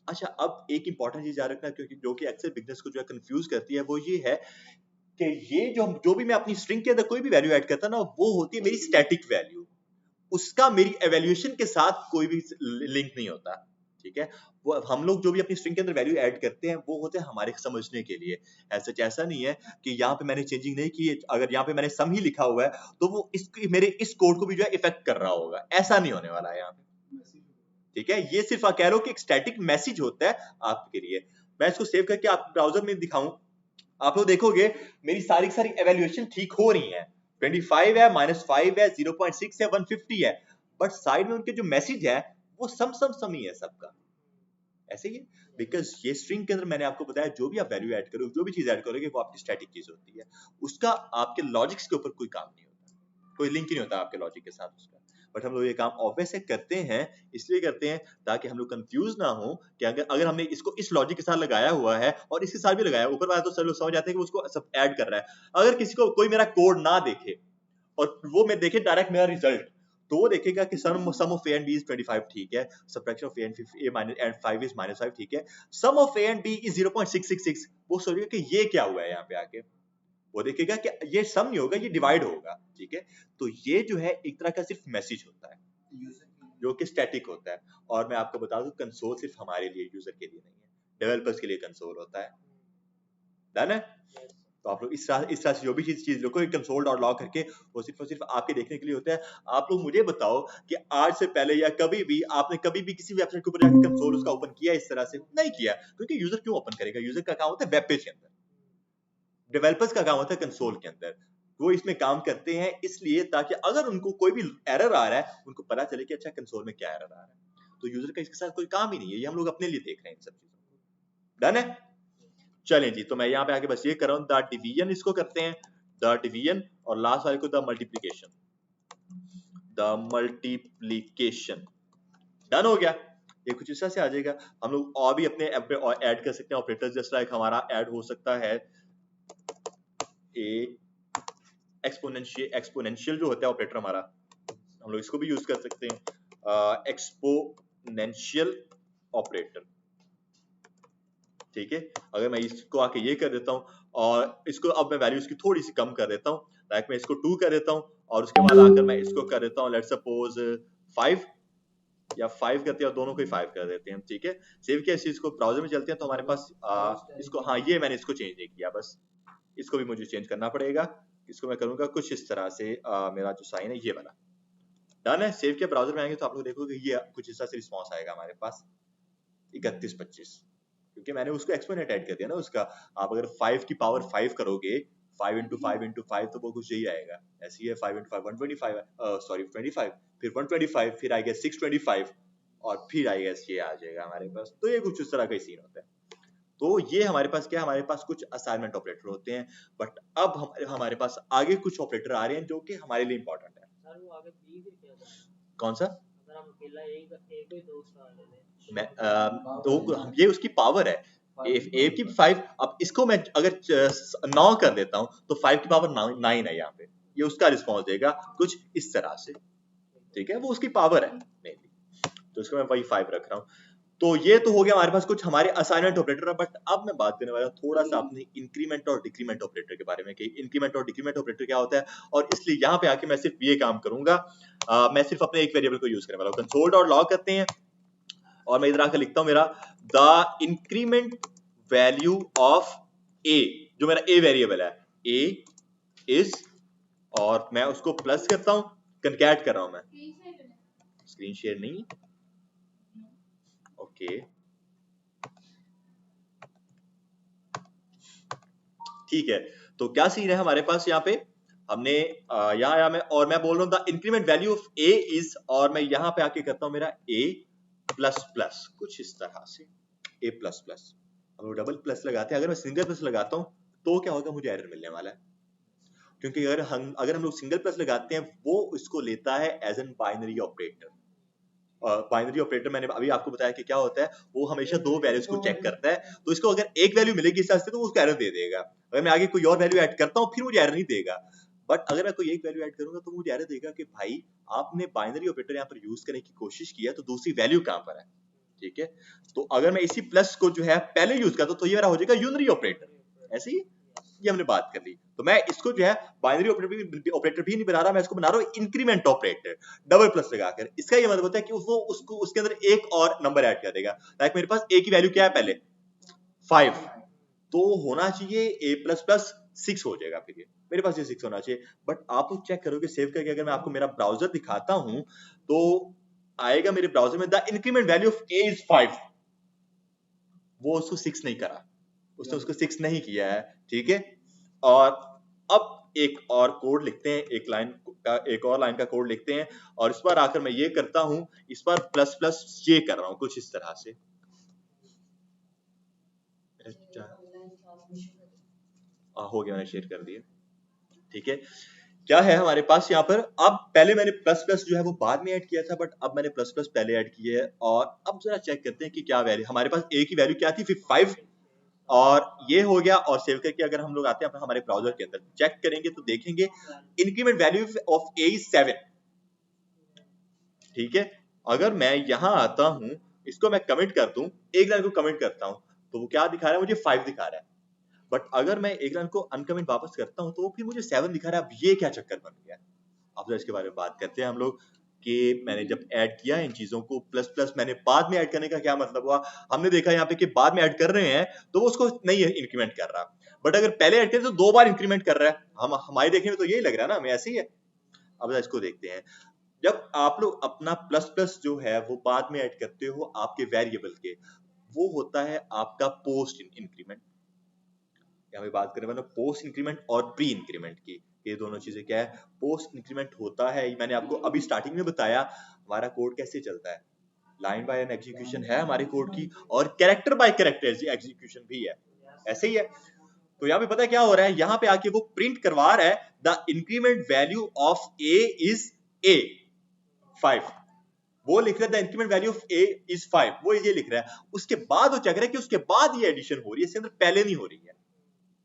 अच्छा, अब एक इंपॉर्टेंट चीज याद रखना, क्योंकि जो कि अक्सर बिजनेस को जो है कंफ्यूज करती है, वो ये है कि ये जो भी मैं अपनी स्ट्रिंग के अंदर कोई भी वैल्यू ऐड करता ना, वो होती है मेरी स्टैटिक वैल्यू, उसका मेरी एवेल्यूएशन के साथ कोई भी लिंक नहीं होता, ठीक है। वो हम लोग जो भी अपनी स्ट्रिंग के अंदर वैल्यू ऐड करते हैं वो होते हैं हमारे समझने के लिए। ऐसा नहीं है कि यहाँ पे मैंने चेंजिंग नहीं की है, अगर यहाँ पे मैंने सम ही लिखा हुआ है तो वो मेरे इस कोड को भी जो है इफेक्ट कर रहा होगा, ऐसा नहीं होने वाला है यहाँ पे, ठीक है। ये सिर्फ कह रहा हूं कि एक स्टैटिक मैसेज होता है आपके लिए। मैं इसको सेव करके आप ब्राउजर में दिखाऊं, आप लोग देखोगे मेरी सारी की सारी एवेल्यूएशन ठीक हो रही है, 25 है, -5 है, 0.6 है, 150 है, बट साइड में उनके जो मैसेज है वो सम ही है सबका, ऐसे ही है। बिकॉज ये स्ट्रिंग के अंदर मैंने आपको बताया जो भी आप वैल्यू ऐड करो, जो भी चीज ऐड करोगे वो आपकी स्टैटिक चीज होती है, उसका आपके लॉजिक्स के ऊपर कोई काम नहीं होता, कोई लिंक ही नहीं होता आपके लॉजिक के साथ उसका। बट हम लोग ये काम ऑब्वियस से करते हैं, इसलिए करते हैं ताकि हम लोग कंफ्यूज ना हो कि अगर हमने इसको इस लॉजिक के साथ लगाया हुआ है और इसके साथ भी लगाया, ऊपर वाला तो सब लोग समझ जाते हैं कि उसको सब ऐड कर रहा है। अगर किसी को कोई मेरा कोड ना देखे और वो मैं देखे डायरेक्ट मेरा रिजल्ट, तो वो देखेगा कि sum of a and b is 25, ठीक है, subtraction of a and 5 is -5, ठीक है, sum of a and b is 0.666, वो सोचेगा कि ये क्या हुआ है यहाँ पे आके, वो देखेगा कि ये सम नहीं होगा, ये डिवाइड होगा, ठीक है। तो ये जो है एक तरह का सिर्फ मैसेज होता है जो कि स्टैटिक होता है। और मैं आपको बता दूं कंसोल सिर्फ हमारे लिए, यूजर के लिए नहीं है, डेवलपर्स के लिए कंसोल होता है, डन है। तो आप लोग इस तरह से जो भी चीज लिखो console.log करके, वो सिर्फ और सिर्फ आपके देखने के लिए होता है। आप लोग मुझे बताओ कि आज से पहले या कभी भी आपने कभी भी किसी वेबसाइट के ऊपर जाकर कंसोल उसका ओपन किया इस तरह से? नहीं किया, क्योंकि यूजर क्यों ओपन करेगा? यूजर का काम होता है वेब पेज के अंदर, डेवलपर्स का काम होता है कंसोल के अंदर। वो इसमें काम करते हैं इसलिए ताकि अगर उनको कोई भी एरर आ रहा है उनको पता चले कि अच्छा कंसोल में क्या एरर आ रहा है। तो यूजर का इसके साथ कोई काम ही नहीं है, ये हम लोग अपने लिए देख रहे हैं इन सब चीजों को, डन है। चलें जी, तो मैं यहाँ पे आके बस ये कर रहा हूँ, द डिवीजन इसको करते हैं, द डिवीजन, और लास्ट वाले को द मल्टीप्लिकेशन, डन हो गया। ये कुछ इस तरह से आ जाएगा। हम लोग और भी अपने ऐड कर सकते हैं ऑपरेटर्स, जस्ट लाइक हमारा ऐड हो सकता है ए एक्सपोनेंशियल जो होता है ऑपरेटर हमारा, हम लोग इसको भी यूज कर सकते हैं, एक्सपोनेंशियल ऑपरेटर, ठीक है। अगर मैं इसको आके ये कर देता हूँ और इसको अब मैं वैल्यू इसकी थोड़ी सी कम कर देता हूँ, लाइक मैं इसको 2 कर देता हूँ और उसके बाद आकर मैं इसको कर देता हूँ लेट्स सपोज 5 या 5 करते हैं और दोनों को ही 5 कर देते हैं, ठीक है। सेव किया, इस चीज को ब्राउजर में चलते हैं तो हमारे पास इसको, हाँ ये मैंने इसको चेंज नहीं किया, बस इसको भी मुझे चेंज करना पड़ेगा। इसको मैं करूंगा कुछ इस तरह से, मेरा जो साइन है ये वाला, डन है। सेव किया, ब्राउजर में आएंगे तो आप लोग देखोगे ये कुछ इस तरह से रिस्पॉन्स आएगा हमारे पास 31-25, क्योंकि मैंने उसको एक्सपोनेंट ऐड कर दिया ना उसका। आप अगर 5 की पावर 5 करोगे, 5 into 5 into 5, तो वो कुछ यही आएगा, ऐसे ही है। 5 into 5 125, सॉरी 25, फिर 125, फिर आई गेस 625, और फिर आई गेस ये आ जाएगा हमारे पास। तो ये कुछ इस तरह का ही सीन होता है। तो ये हमारे पास क्या है, हमारे पास कुछ असाइनमेंट ऑपरेटर होते हैं, बट अब हमारे पास आगे कुछ ऑपरेटर आ रहे हैं जो कि हमारे लिए इंपॉर्टेंट है। सर वो आगे बी फिर क्या था? कौन सा? अगर हम अकेला एक ही दो स्टार ले लें, मैं तो ये उसकी पावर है, ए की 5। अब इसको मैं अगर 9 कर देता हूँ तो 5 की पावर 9 है यहाँ पे, ये उसका रिस्पॉन्स देगा कुछ इस तरह से, ठीक है, वो उसकी पावर है मेनली, तो इसको मैं वही 5 रख रहा हूँ। तो ये तो हो गया हमारे पास कुछ हमारे असाइनमेंट ऑपरेटर। बट अब मैं बात करने वाला हूँ थोड़ा सा अपने इंक्रीमेंट और डिक्रीमेंट ऑपरेटर के बारे में कि इंक्रीमेंट और डिक्रीमेंट ऑपरेटर क्या होता है, और इसलिए यहाँ पे आके मैं सिर्फ ये काम करूंगा, मैं सिर्फ अपने एक वेरिएबल को यूज करने वाला हूँ। console.log करते हैं और मैं इधर आकर लिखता हूँ मेरा द इंक्रीमेंट वैल्यू ऑफ ए, जो मेरा ए वेरिएबल है, ए इज, और मैं उसको प्लस करता हूँ, कंकैट कर रहा हूँ मैं, स्क्रीन शेयर नहीं, ओके ठीक है। तो क्या सीन है हमारे पास यहाँ पे, हमने यहाँ आया मैं और मैं बोल रहा हूँ the increment value of A is, और मैं यहाँ पे आके करता हूँ मेरा ए प्लस प्लस, कुछ इस तरह से ए प्लस प्लस। अब डबल प्लस लगाते हैं, अगर मैं सिंगल प्लस लगाता हूँ तो क्या होगा, मुझे एरर मिलने वाला है, क्योंकि अगर हम लोग सिंगल प्लस लगाते हैं वो इसको लेता है as an binary operator. Binary operator मैंने अभी आपको बताया कि क्या होता है, वो हमेशा दो वैल्यूज को चेक करता है, तो इसको अगर एक वैल्यू मिलेगी इस से तो उसको एरर दे देगा। अगर मैं आगे कोई और वैल्यू ऐड करता हूँ फिर मुझे एरर नहीं देगा, बट अगर मैं कोई एक वैल्यू ऐड करूंगा तो मुझे एरर देगा कि भाई आपने बाइनरी ऑपरेटर यहाँ पर यूज करने की कोशिश किया तो दूसरी वैल्यू कहाँ पर है, ठीक है। तो अगर मैं इसी प्लस को जो है पहले यूज करता हूं तो ये मेरा हो जाएगा यूनरी ऑपरेटर। ऐसे ही ये हमने बात कर ली। तो मैं इसको जो है बाइनरी ऑपरेटर भी नहीं बना रहा, मैं इसको बना रहा हूं इंक्रीमेंट ऑपरेटर डबल प्लस लगाकर। इसका ये मतलब होता है कि वो उसको उसके अंदर एक और नंबर ऐड कर देगा। लाइक मेरे पास ए की वैल्यू क्या है पहले 5, तो होना चाहिए a प्लस प्लस 6 हो जाएगा। फिर ये मेरे पास ये 6 होना चाहिए। बट आप चेक करोगे सेव करके, अगर मैं आपको मेरा ब्राउजर दिखाता हूं तो आएगा मेरे ब्राउजर में the increment value of a is 5। वो उसको 6 नहीं करा, उसने उसको 6 नहीं किया है, ठीक है। और अब एक और कोड लिखते हैं, एक और लाइन का कोड लिखते हैं, और इस बार आकर मैं ये करता हूं, इस बार प्लस प्लस ये कर रहा हूं कुछ इस तरह से। हो गया, मैंने शेयर कर दिया, ठीक है। क्या है हमारे पास यहाँ पर, अब पहले मैंने प्लस प्लस जो है वो बाद में ऐड किया था, बट अब मैंने प्लस प्लस पहले ऐड किया है। और अब जरा चेक करते हैं कि क्या वैल्यू हमारे पास ए की वैल्यू क्या थी 5, और ये हो गया। और सेव करके अगर हम लोग आते हैं हमारे ब्राउजर के अंदर चेक करेंगे तो देखेंगे increment value of A is 7, ठीक है। अगर मैं यहाँ आता हूँ, इसको मैं कमिट कर दूं, एक लाइन को कमिट करता हूँ, तो वो क्या दिखा रहा है, मुझे 5 दिखा रहा है। बट अगर मैं एक लाइन को अनकमिट वापस करता हूं तो वो फिर मुझे 7 दिखा रहा है। अब ये क्या चक्कर बन गया? अब तो इसके बारे में बात करते हैं हम लोग कि मैंने जब ऐड किया इन चीजों को, प्लस प्लस मैंने बाद में ऐड करने का क्या मतलब हुआ। हमने देखा यहाँ पे कि बाद में ऐड कर रहे हैं तो वो उसको नहीं इंक्रीमेंट कर रहा, बट अगर पहले ऐड करें तो 2 बार इंक्रीमेंट कर रहा है। हम हमारे देखने में तो यही लग रहा है ना, हमें ऐसे ही है। अब इसको देखते हैं, जब आप लोग अपना प्लस प्लस जो है वो बाद में ऐड करते हो आपके वेरिएबल के, वो होता है आपका पोस्ट इंक्रीमेंट। यहाँ पे बात करें मतलब पोस्ट इंक्रीमेंट और प्री इंक्रीमेंट की, ये दोनों चीजें क्या है। पोस्ट इंक्रीमेंट होता है, मैंने आपको अभी स्टार्टिंग में बताया हमारा कोड कैसे चलता है, लाइन बाय लाइन एग्जीक्यूशन है हमारे कोड की, और कैरेक्टर बाय कैरेक्टर एग्जीक्यूशन भी है, ऐसे ही है। तो यहाँ पे पता है क्या हो रहा है, यहाँ पे आके वो प्रिंट करवा रहा है the increment value of A is a 5, वो लिख रहा है the increment value of A is 5, वो ये लिख रहा है। उसके बाद वो चेक रहा है कि उसके बाद ये एडिशन हो रही है, इसके अंदर पहले नहीं हो रही है,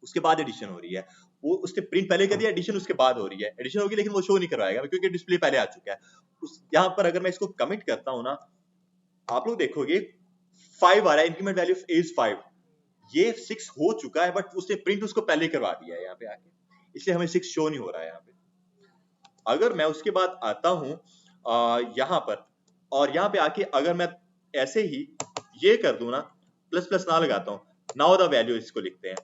उसके बाद एडिशन हो रही है। वो उसने प्रिंट पहले कर दिया, एडिशन उसके बाद हो रही है। एडिशन होगी लेकिन वो शो नहीं करवाएगा क्योंकि डिस्प्ले पहले आ चुका है। उस यहाँ पर अगर मैं इसको कमिट करता हूं ना, आप लोग देखोगे 5 आ रहा है, increment value of A is 5। ये 6 हो चुका है बट उसने प्रिंट उसको पहले करवा दिया है यहाँ पे आके, इसलिए हमें 6 शो नहीं हो रहा है यहाँ पे। अगर मैं उसके बाद आता हूं यहाँ पर, और यहाँ पे आके अगर मैं ऐसे ही ये कर दूं ना, प्लस प्लस ना लगाता हूं, नाउ द वैल्यू इसको लिखते हैं,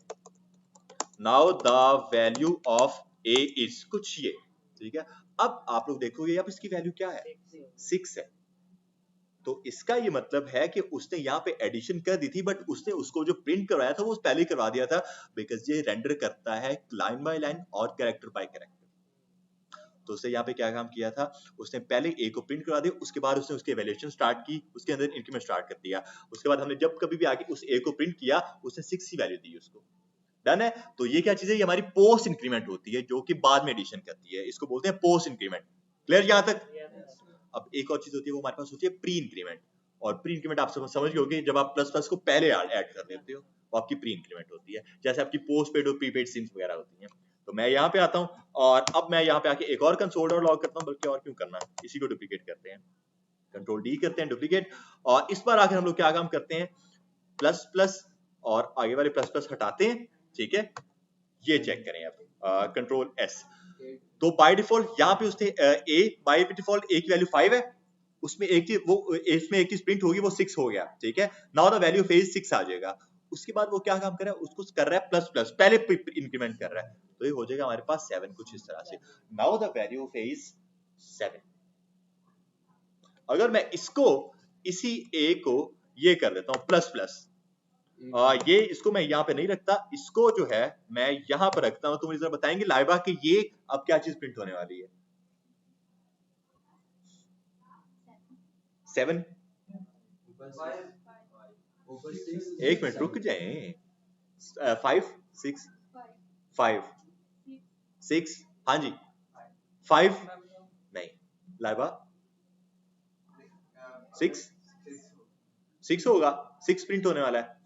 now the value of A is कुछ ये, ठीक है। अब आप लोग देखोगे अब इसकी वैल्यू क्या है, 6 है। तो इसका ये मतलब है कि उसने यहाँ पे एडिशन कर दी थी, बट उसने उसको जो प्रिंट करवाया था वो पहले करवा दिया था, बिकॉज ये रेंडर करता है लाइन बाय लाइन और कैरेक्टर बाय कैरेक्टर। तो उसने यहाँ पे क्या काम किया था, उसने पहले ए को प्रिंट करवा दिया, उसके बाद उसने उसकी एवैल्यूएशन स्टार्ट की, उसके अंदर इंक्रीमेंट स्टार्ट कर दिया। उसके बाद हमने जब कभी भी आगे उस ए को प्रिंट किया, उसने 6 की वैल्यू दी उसको। डन है। तो ये क्या चीज है, ये हमारी पोस्ट इंक्रीमेंट होती है जो कि बाद में एडिशन करती है, इसको बोलते हैं पोस्ट इंक्रीमेंट। क्लियर यहाँ तक? अब एक और चीज होती है वो हमारे पास होती है प्री इंक्रीमेंट, और प्री इंक्रीमेंट आप समझ गए होंगे, जब आप प्लस प्लस को पहले ऐड कर देते हो वो आपकी प्री इंक्रीमेंट होती है, जैसे आपकी पोस्ट पेड और प्रीपेड सिम्स वगैरह होती हैं। तो मैं यहाँ पे आता हूँ, और अब मैं यहाँ पे आके एक और कंसोल और लॉग करता हूँ, बल्कि और क्यों करना, इसी को डुप्लीकेट करते हैं, कंट्रोल डी करते हैं डुप्लीकेट। और इस बार आकर हम लोग क्या काम करते हैं, प्लस प्लस और आगे वाले प्लस प्लस हटाते हैं, ठीक है। ये चेक करें आप, कंट्रोल एस। तो बाय डिफॉल्ट यहाँ पे उसने ए बाय डिफॉल्ट ए की वैल्यू 5 है, उसमें एक चीज वो इसमें एक चीज प्रिंट होगी, वो 6 हो गया, ठीक है। Now the value of A is 6 आ जाएगा। उसके बाद वो क्या काम कर रहा है, उसको कर रहा है प्लस प्लस, पहले इंक्रीमेंट कर रहा है, तो ये हो जाएगा हमारे पास 7 कुछ इस तरह से। Now the value of A is 7। अगर मैं इसको इसी ए को ये कर देता हूं प्लस प्लस, ये इसको मैं यहाँ पे नहीं रखता, इसको जो है मैं यहाँ पर रखता हूं, तो मुझे जरा बताएंगे लाइबा कि ये अब क्या चीज प्रिंट होने वाली है। 7। एक मिनट रुक जाए, 5 6 5 6, हाँ जी 5 नहीं, लाइबा 6 होगा, 6 प्रिंट होने वाला है।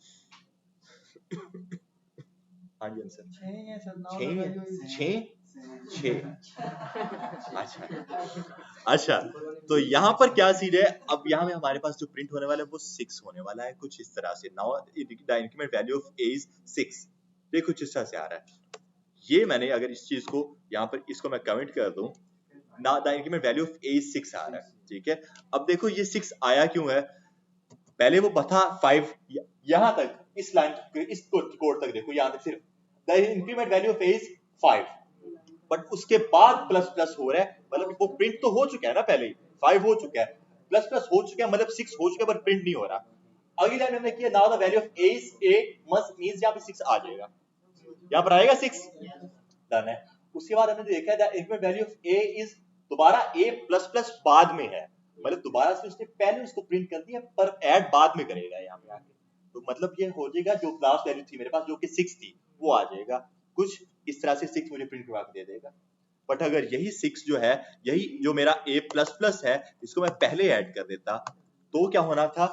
हाँ जी आंसर 6 है सर, 6 है, 6 6। अच्छा, तो यहाँ पर क्या सीन है, अब यहाँ में हमारे पास जो प्रिंट होने वाला है वो 6 होने वाला है, कुछ इस तरह से। Now the increment value of a is 6, ये कुछ इस तरह से आ रहा है। ये मैंने अगर इस चीज को यहाँ पर इसको मैं कमेंट कर दूं, ना the increment value of a is 6 आ रहा है, ठीक है। अब देखो ये 6 आया क्यों है, पहले वो बता 5 यहाँ तक, इस लाइन इस कोड तक देखो, यहाँ तक सिर्फ the increment value of a is 5, but उसके बाद प्लस प्लस हो रहा है, मतलब वो प्रिंट तो हो चुका है ना, पहले 5 हो चुका है, प्लस प्लस हो चुका है, मतलब 6 हो चुका है, पर प्रिंट नहीं हो रहा। अगली लाइन हमने किया now the value of a is 8 must means यहाँ पे 6 आ जाएगा, यहाँ पर आएगा 6, डन है। उसके बाद हमने देखा the increment value of a is दोबारा a प्लस प्लस बाद में है, मतलब दोबारा से उसने पहले उसको प्रिंट कर दिया पर ऐड बाद में करेगा यहाँ पे आके, तो मतलब ये हो जाएगा जो लास्ट वैल्यू थी मेरे पास जो कि 6 थी वो आ जाएगा, कुछ इस तरह से 6 मुझे प्रिंट करवा के दे देगा। बट अगर यही 6 जो है, यही जो मेरा a प्लस प्लस है, इसको मैं पहले ऐड कर देता तो क्या होना था,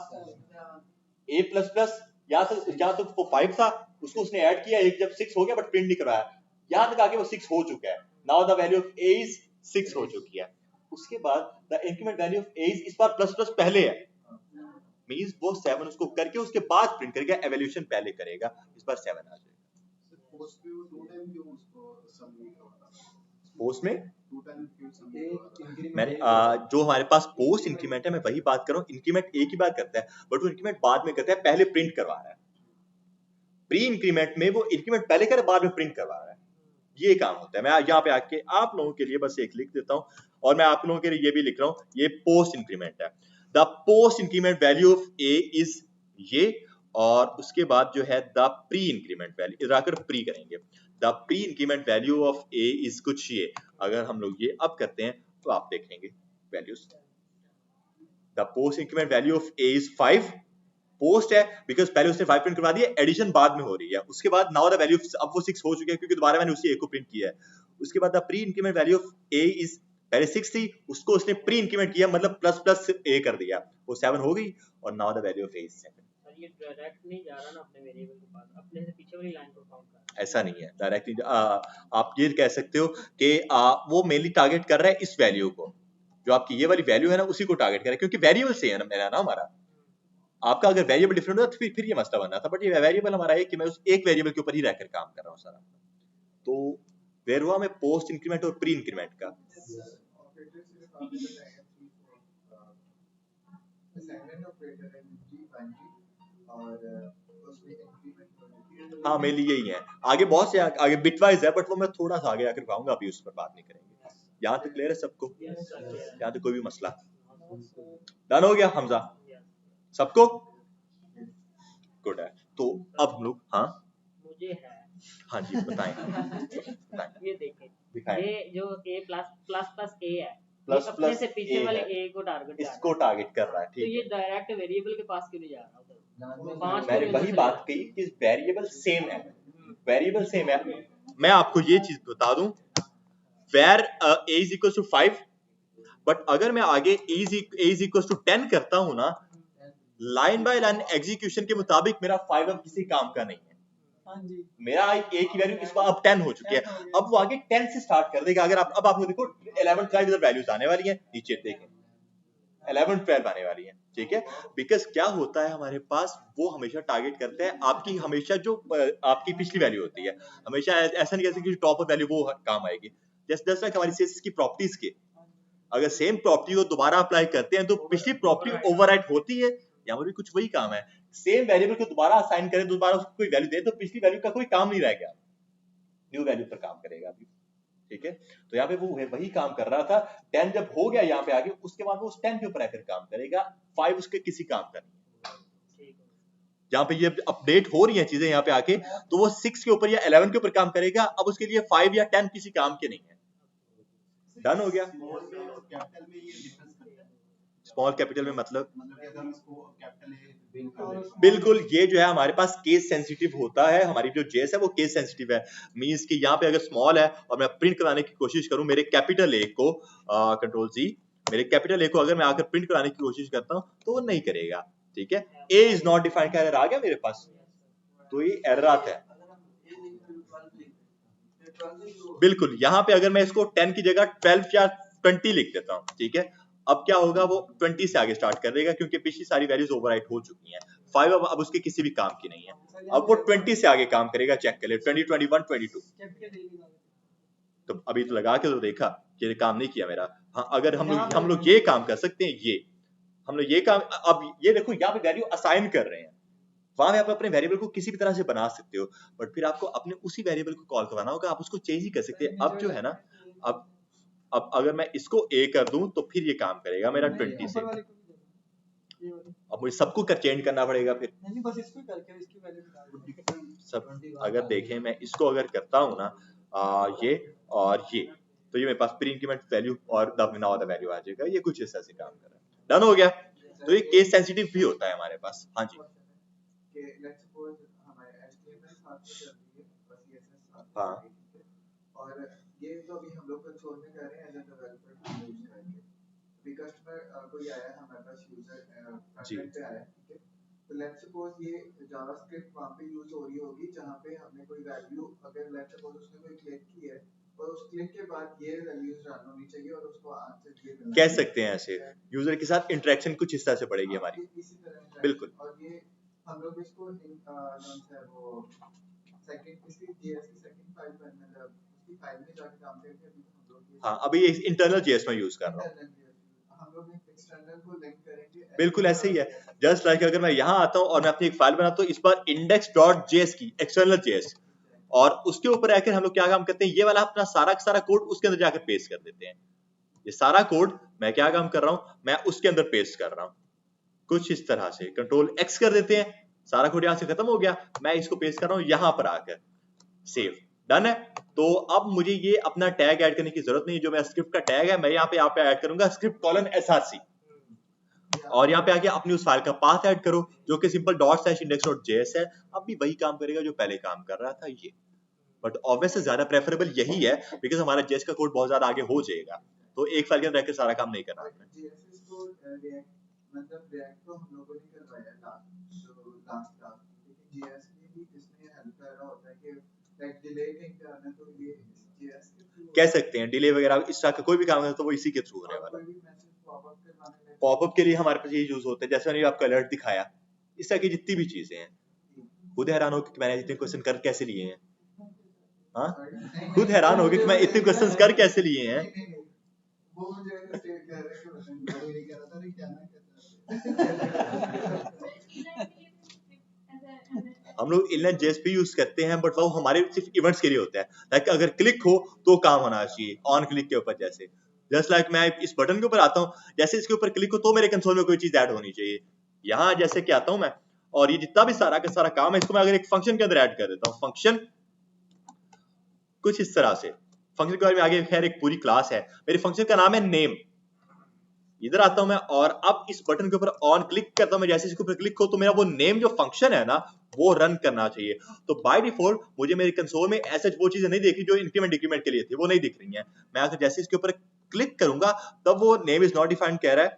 a प्लस प्लस यहाँ तक वो 5 था, उसको उसने ऐड किया, एक जब 6 हो गया बट प्रिंट नहीं करवाया, यहाँ तक आके वो 6 हो चुका है, now the value of a is 6 हो चुकी है। उसके बाद the increment value of a is, इस बार प्लस प्लस पहले है, मींस वो 7 उसको करके उसके बाद प्रिंट करेगा, एवोल्यूशन पहले करेगा, इस बार 7 आ जाएगा। पोस्ट में मैंने जो हमारे पास पोस्ट इंक्रीमेंट है मैं वही बात कर रहा हूँ, इंक्रीमेंट एक ही बात करता है बट वो इंक्रीमेंट बाद में करता है, पहले प्रिंट करवा रहा है। प्री इंक्रीमेंट में वो इंक्रीमेंट पहले करे बाद में प्रिंट करवा रहा है, ये काम होता है। मैं यहाँ पे आके आप लोगों के लिए बस एक लिख देता हूँ, और मैं आप लोगों के लिए ये भी लिख रहा हूँ, ये पोस्ट इंक्रीमेंट है। The post increment value of a is ये, और उसके बाद जो है द प्री इंक्रीमेंट वैल्यू, इधर आकर प्री करेंगे, the pre increment value of a is कुछ ये, अगर हम लोग ये अब करते हैं तो आप देखेंगे values, the post increment value of a is 5, post है बिकॉज पहले उसने 5 प्रिंट करवा दिया, एडिशन बाद में हो रही है। उसके बाद नाउ द वैल्यू, अब वो 6 हो चुके हैं क्योंकि दोबारा मैंने उसी a को प्रिंट किया है। उसके बाद the pre increment value of a is, पहले 6 थी उसको उसने प्री इंक्रीमेंट किया, मतलब प्लस प्लस a कर दिया, वो 7 हो गई, और now the value of a is 7। ये डायरेक्ट नहीं जा रहा ना अपने वेरिएबल के पास, अपने से पीछे वाली लाइन को काउंट कर रहा है। ऐसा नहीं है डायरेक्टली, आप ये कह सकते हो कि वो मेनली टारगेट कर रहा है इस वैल्यू को, जो आपकी ये वाली वैल्यू है ना उसी को टारगेट कर रहा है, क्योंकि वेरिएबल से है ना मेरा ना हमारा। आपका अगर वेरिएबल डिफरेंट होता तो फिर ये मसला बनना था, बट ये वेरिएबल हमारा है कि मैं उस एक वेरिएबल के ऊपर ही रहकर काम कर रहा हूँ सारा। तो वेर हुआ मैं पोस्ट इंक्रीमेंट और प्री इंक्रीमेंट का। हाँ मेरे लिए यही है, आगे बहुत से आगे बिटवाइज है बट वो मैं थोड़ा सा आगे आकर पाऊंगा, अभी उस पर बात नहीं करेंगे। यहाँ तक क्लियर है सबको, यहाँ तक कोई भी मसला डन हो गया हमजा सबको, गुड है। तो अब हम लोग, हाँ मुझे है, हाँ जी बताएं, बताएं ये देखें, दिखाएं, ये जो a प्लस a है, प्लस अपने प्लस से पीछे a वाले है, a को टारगेट कर इसको रहा है, टारगेट कर रहा है, तो ठीक ये है। डायरेक्ट वेरिएबल के पास क्यों नहीं जा रहा उधर? 5 मैंने वही बात कही कि वेरिएबल सेम है, वेरिएबल सेम है। मैं आपको ये चीज बता दूं, var a is equals to 5, but अगर मैं आगे a is equals to 10 करता हूं ना, लाइन बाय लाइन एग्जीक्यूशन के मुताबिक मेरा 5 अब किसी काम का नहीं है। हाँ जी, मेरा a की वैल्यू इस बार अब 10 हो चुकी है, अब वो आगे 10 से स्टार्ट कर देगा। अगर अब आप लोग देखो 11 12 इधर वैल्यूज आने वाली हैं, नीचे देखें 11 12 आने वाली हैं, ठीक है। बिकॉज क्या होता है हमारे पास, वो हमेशा टारगेट करते हैं आपकी, हमेशा जो आपकी पिछली वैल्यू होती है, हमेशा ऐसा नहीं कहते कि टॉप वैल्यू वो काम आएगी। जैसे हमारी सेल्स की प्रॉपर्टीज के, अगर सेम प्रॉपर्टी को दोबारा अप्लाई करते हैं तो पिछली प्रॉपर्टी ओवरराइट होती है, यहाँ पर भी कुछ वही काम है। सेम वेरिएबल को दोबारा असाइन करें, दोबारा उसको कोई वैल्यू दें तो पिछली वैल्यू का कोई काम नहीं रह गया, न्यू वैल्यू पर काम करेगा अभी, ठीक है। तो यहाँ पे वो वही काम कर रहा था, 10 जब हो गया यहाँ पे आगे, उसके बाद वो उस 10 के ऊपर आकर काम करेगा, 5 उसके किसी काम का नहीं है। जहाँ पे ये अपडेट हो रही हैं चीजें यहाँ पे आके, तो वो 6 के ऊपर या 11 के ऊपर काम करेगा, अब उसके लिए 5 या 10 किसी काम के नहीं है। डन हो गया। स्मॉल कैपिटल में मतलब बिल्कुल, ये जो है हमारे पास केस सेंसिटिव होता है, हमारी जो जेस है वो केस सेंसिटिव है। मींस कि यहाँ पे अगर स्मॉल है और मैं प्रिंट कराने की कोशिश करूं मेरे कैपिटल ए को, कंट्रोल जी, मेरे कैपिटल ए को अगर मैं आकर प्रिंट कराने की कोशिश करता हूं तो वो नहीं करेगा, ठीक है। ए इज नॉट डिफाइंड का एरर आ गया मेरे पास, तो ये एरर आता है। बिल्कुल, यहाँ पे अगर मैं इसको 10 की जगह 12 या 20 लिख देता हूँ, ठीक है, अब क्या होगा, वो 20 से आगे स्टार्ट कर देगा क्योंकि पिछली सारी वैल्यूज ओवरराइट हो चुकी हैं। 5 अब उसके किसी भी काम की नहीं है, अब वो 20 से आगे काम करेगा। चेक कर ले 20, 21, 22। तो अभी तो लगा के तो देखा कि ये काम नहीं किया मेरा। हाँ, अगर हम लोग ये काम कर सकते हैं, ये हम लोग ये काम, अब ये देखो यहाँ पे वैल्यू असाइन कर रहे हैं, वहां पे आप अपने वेरिएबल को किसी भी तरह से बना सकते हो, बट फिर आपको अपने उसी वेरिएबल को कॉल करवाना होगा, आप उसको चेंज ही कर सकते हैं। अब जो है ना, अब अगर मैं इसको a कर दूं तो फिर ये काम करेगा मेरा 20 से। अब मुझे सबको चेंज करना पड़ेगा फिर। नहीं, बस इसको करके इसकी वैल्यू निकाल सब अगर देखें, मैं इसको अगर करता हूँ ना, ये और ये, तो ये मेरे पास प्री इंक्रीमेंट वैल्यू और नाउ द वैल्यू आ जाएगा। ये कुछ इस तरह से काम कर रहा है। डन हो गया। तो ये केस सेंसिटिव भी होता है हमारे पास। हाँ जी, हाँ और ये तो अभी हम लोग कंसोल में कर रहे हैं एज अ डेवलपर यूज करके। अभी कस्टमर कोई आया हमारे पास यूजर फ्रंट पे आया, ठीक है, तो लेट्स सपोज ये जावास्क्रिप्ट वहां पे यूज हो रही होगी जहां पे हमने कोई वैल्यू, अगर लेट्स सपोज उसने कोई क्लिक की है और उस क्लिक के बाद ये वैल्यूज रन होनी चाहिए और उसको आंसर ये कह सकते हैं ऐसे यूजर के साथ इंटरेक्शन कुछ इस तरह से पड़ेगी हमारी। इसी तरह बिल्कुल। और ये हम लोग इसको वो सेकंड इसकी जेएस की सेकंड फाइल पर मतलब उसकी फाइल में जाके काम करके अभी हम लोग हाँ, अभी इंटरनल जेएस में यूज कर रहा हूँ। हम लोग एक्सटर्नल को लिंक करेंगे। बिल्कुल ऐसे ही है। जस्ट लाइक अगर मैं यहाँ आता हूँ और मैं अपनी एक फाइल बनाता हूँ, इस बार index.js की एक्सटर्नल जेएस, और उसके ऊपर आकर हम लोग क्या काम करते हैं, ये वाला अपना सारा का सारा कोड उसके अंदर जाकर पेस्ट कर देते हैं। ये सारा कोड मैं क्या काम कर रहा हूँ, मैं उसके अंदर पेस्ट कर रहा हूँ कुछ इस तरह से। कंट्रोल एक्स कर देते हैं, सारा कोड यहाँ से खत्म हो गया, मैं इसको पेस्ट कर रहा हूँ यहाँ पर आकर, सेव, डन है। तो अब मुझे ये अपना टैग ऐड करने की जरूरत नहीं, जो मेरा स्क्रिप्ट का टैग है मैं यहाँ पे ऐड करूंगा script:src, और यहाँ पे आके अपनी उस फाइल का पाथ ऐड करो जो कि सिंपल .index.js है। अब भी वही काम करेगा जो पहले काम कर रहा था ये, बट ऑब्वियसली ज्यादा प्रेफरेबल यही है बिकॉज हमारा जेएस का कोड बहुत ज्यादा आगे हो जाएगा, तो एक फाइल के अंदर रहकर सारा काम नहीं करना है। जेएसएस को मतलब रिएक्ट तो हम लोगों ने करवाया लास्ट क्लास, लेकिन जेएस में भी इसमें हेल्प कर रहा होता है कि लाइक डिले कहीं पे आना, तो ये जेएस के थ्रू कह सकते हैं डिले वगैरह इस तरह का कोई भी काम है तो वो इसी के थ्रू होने वाला है। पॉपअप के लिए हमारे पास ये यूज होता है, जैसे मैंने आपको अलर्ट दिखाया, इस तरह की जितनी भी चीजें हैं, खुद हैरान हो कि मैंने इतने क्वेश्चन कर कैसे लिए हैं। हाँ, खुद हैरान हो कि मैं इतने क्वेश्चंस कर कैसे लिए हैं। वो मुझे स्टेट कर रहे हैं कि मैं ये कह रहा था कि क्या ना हम लोग इनलाइन जेएस भी यूज करते हैं, बट वो हमारे सिर्फ इवेंट्स के लिए होता है। लाइक अगर क्लिक हो तो काम होना चाहिए ऑन क्लिक के ऊपर, जैसे जस्ट लाइक मैं इस बटन के ऊपर आता हूँ, जैसे इसके ऊपर क्लिक हो तो मेरे कंसोल में कोई चीज ऐड होनी चाहिए। यहाँ जैसे कि आता हूँ मैं, और ये जितना भी सारा का सारा काम है इसको मैं अगर एक फंक्शन के अंदर ऐड कर देता हूँ, फंक्शन कुछ इस तरह से, फंक्शन के बारे में आगे खैर एक पूरी क्लास है, मेरे फंक्शन का नाम है नेम। इधर आता हूं मैं और अब इस बटन के ऊपर ऑन क्लिक करता हूं मैं, जैसे इसके ऊपर क्लिक हो तो मेरा वो नेम जो फंक्शन है ना वो रन करना चाहिए। तो बाय डिफॉल्ट मुझे मेरे कंसोल में ऐसे वो चीजें नहीं दिख रही जो इंक्रीमेंट डिक्रीमेंट के लिए थी, वो नहीं दिख रही हैं। मैं अगर जैसे इसके ऊपर क्लिक करूंगा तब वो नेम इज नॉट डिफाइंड कह रहा है।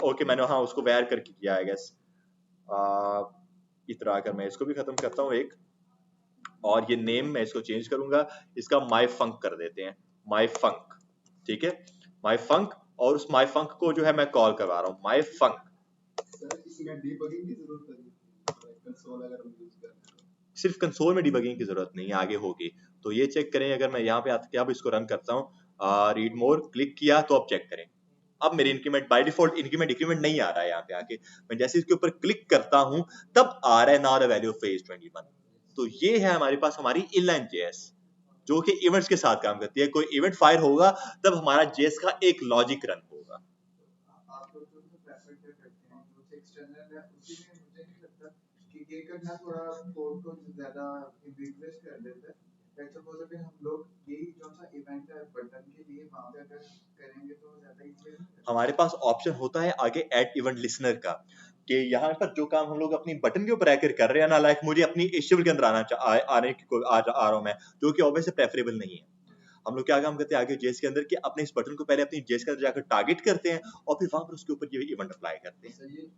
ओके मैंने हाँ उसको वैर करके किया आई गेस। इतना अगर मैं इसको भी खत्म करता हूँ एक, और ये नेम मैं इसको चेंज करूंगा, इसका माई फंक कर देते हैं, माई फंक, ठीक है, माई फंक, और उस माई फंक को जो है मैं कॉल करवा रहा हूँ माई फंक। सिर्फ कंसोल में डिबगिंग की जरूरत नहीं है, आगे होगी। तो ये चेक करें, अगर मैं यहाँ पे आके अब इसको रन करता हूँ, रीड मोर क्लिक किया तो अब चेक करें, अब मेरे increment by default increment decrement नहीं आ रहा है। यहाँ पे आके मैं जैसे इसके ऊपर क्लिक करता हूँ तब आ रहा है now the value of age 21। तो ये है हमारे पास हमारी इनलाइन जेएस जो कि इवेंट्स के साथ काम करती है। कोई इवेंट फायर होगा तब हमारा जेएस का एक लॉजिक रन होगा। आप लोग जो प्रेफर करते हैं जो एक्सटर्नल है उसी में मुझे नहीं लगता कि ये करना थोड़ा कोड को ज्यादा एम्बिगुअस कर देता है। लेट्स सपोज अगर हम लोग यही जो सा इवेंट है बटन के लिए वहां पे अगर करेंगे तो ज्यादा इजी है। हमारे पास ऑप्शन होता है आगे ऐड इवेंट लिसनर का, कि यहाँ पर जो काम हम लोग अपनी बटन के ऊपर आकर कर रहे हैं ना, लाइक मुझे अपनी एचटीएमएल के अंदर आ रहा हूँ मैं, जो कि ऑब्वियसली प्रेफरेबल नहीं है। हम लोग क्या काम करते हैं आगे जेएस के अंदर कि अपने इस बटन को पहले अपनी जेएस के अंदर जाकर टारगेट करते हैं और फिर वहां पर उसके ऊपर ये इवेंट अप्लाई करते हैं। सर ये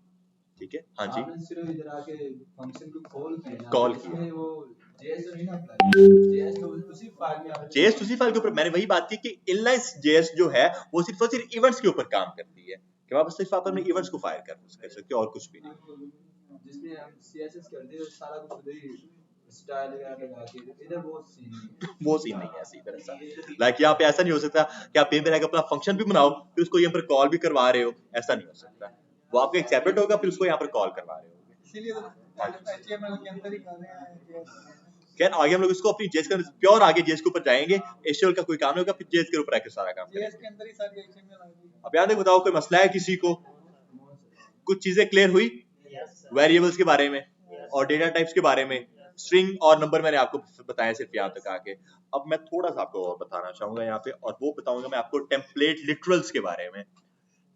ठीक है, हाँ जी, आपने सिर्फ इधर आके फंक्शन को कॉल किया, कॉल इसमें वो जेएस तो नहीं ना अप्लाई, जेएस तो उसी फाइल में आप जेएस उसी फाइल के ऊपर, मैंने वही बात की कि इनलाइन जेएस जो है वो सिर्फ और सिर्फ इवेंट्स के ऊपर काम करती है कि आप सिर्फ आप अपने इवेंट्स को फायर कर सकते हो और कुछ भी नहीं। जिसमें हम सीएसएस करते हैं सारा कुछ उधर ही स्टाइल वगैरह लगा के, इधर वो सीन नहीं है। वो सीन नहीं है ऐसी तरह सा। लाइक यहाँ पे ऐसा नहीं हो सकता कि आप पेन पे अपना फंक्शन भी बनाओ फिर उसको यहाँ पर कॉल भी करवा रहे हो, ऐसा नहीं हो सकता। वो आपका एक सेपरेट होगा फिर उसको यहाँ पर कॉल करवा रहे हो। इसीलिए तो HTML के अंदर ही कर रहे हैं JS। खैर आगे हम लोग इसको अपनी जेएस का प्योर आगे जेएस के ऊपर जाएंगे, एचटीएमएल का कोई काम नहीं होगा, फिर जेएस के ऊपर आके सारा काम करेंगे। JS के अंदर ही सारी HTML आ गई। अब यहाँ तक बताओ कोई मसला है किसी को? कुछ चीजें क्लियर हुई वेरिएबल्स के बारे में और डेटा टाइप्स के बारे में, स्ट्रिंग और नंबर मैंने आपको बताया सिर्फ यहाँ तक आके। अब मैं थोड़ा सा आपको और बताना चाहूंगा यहाँ पे, और वो बताऊंगा मैं आपको टेम्पलेट लिटरल्स के बारे में।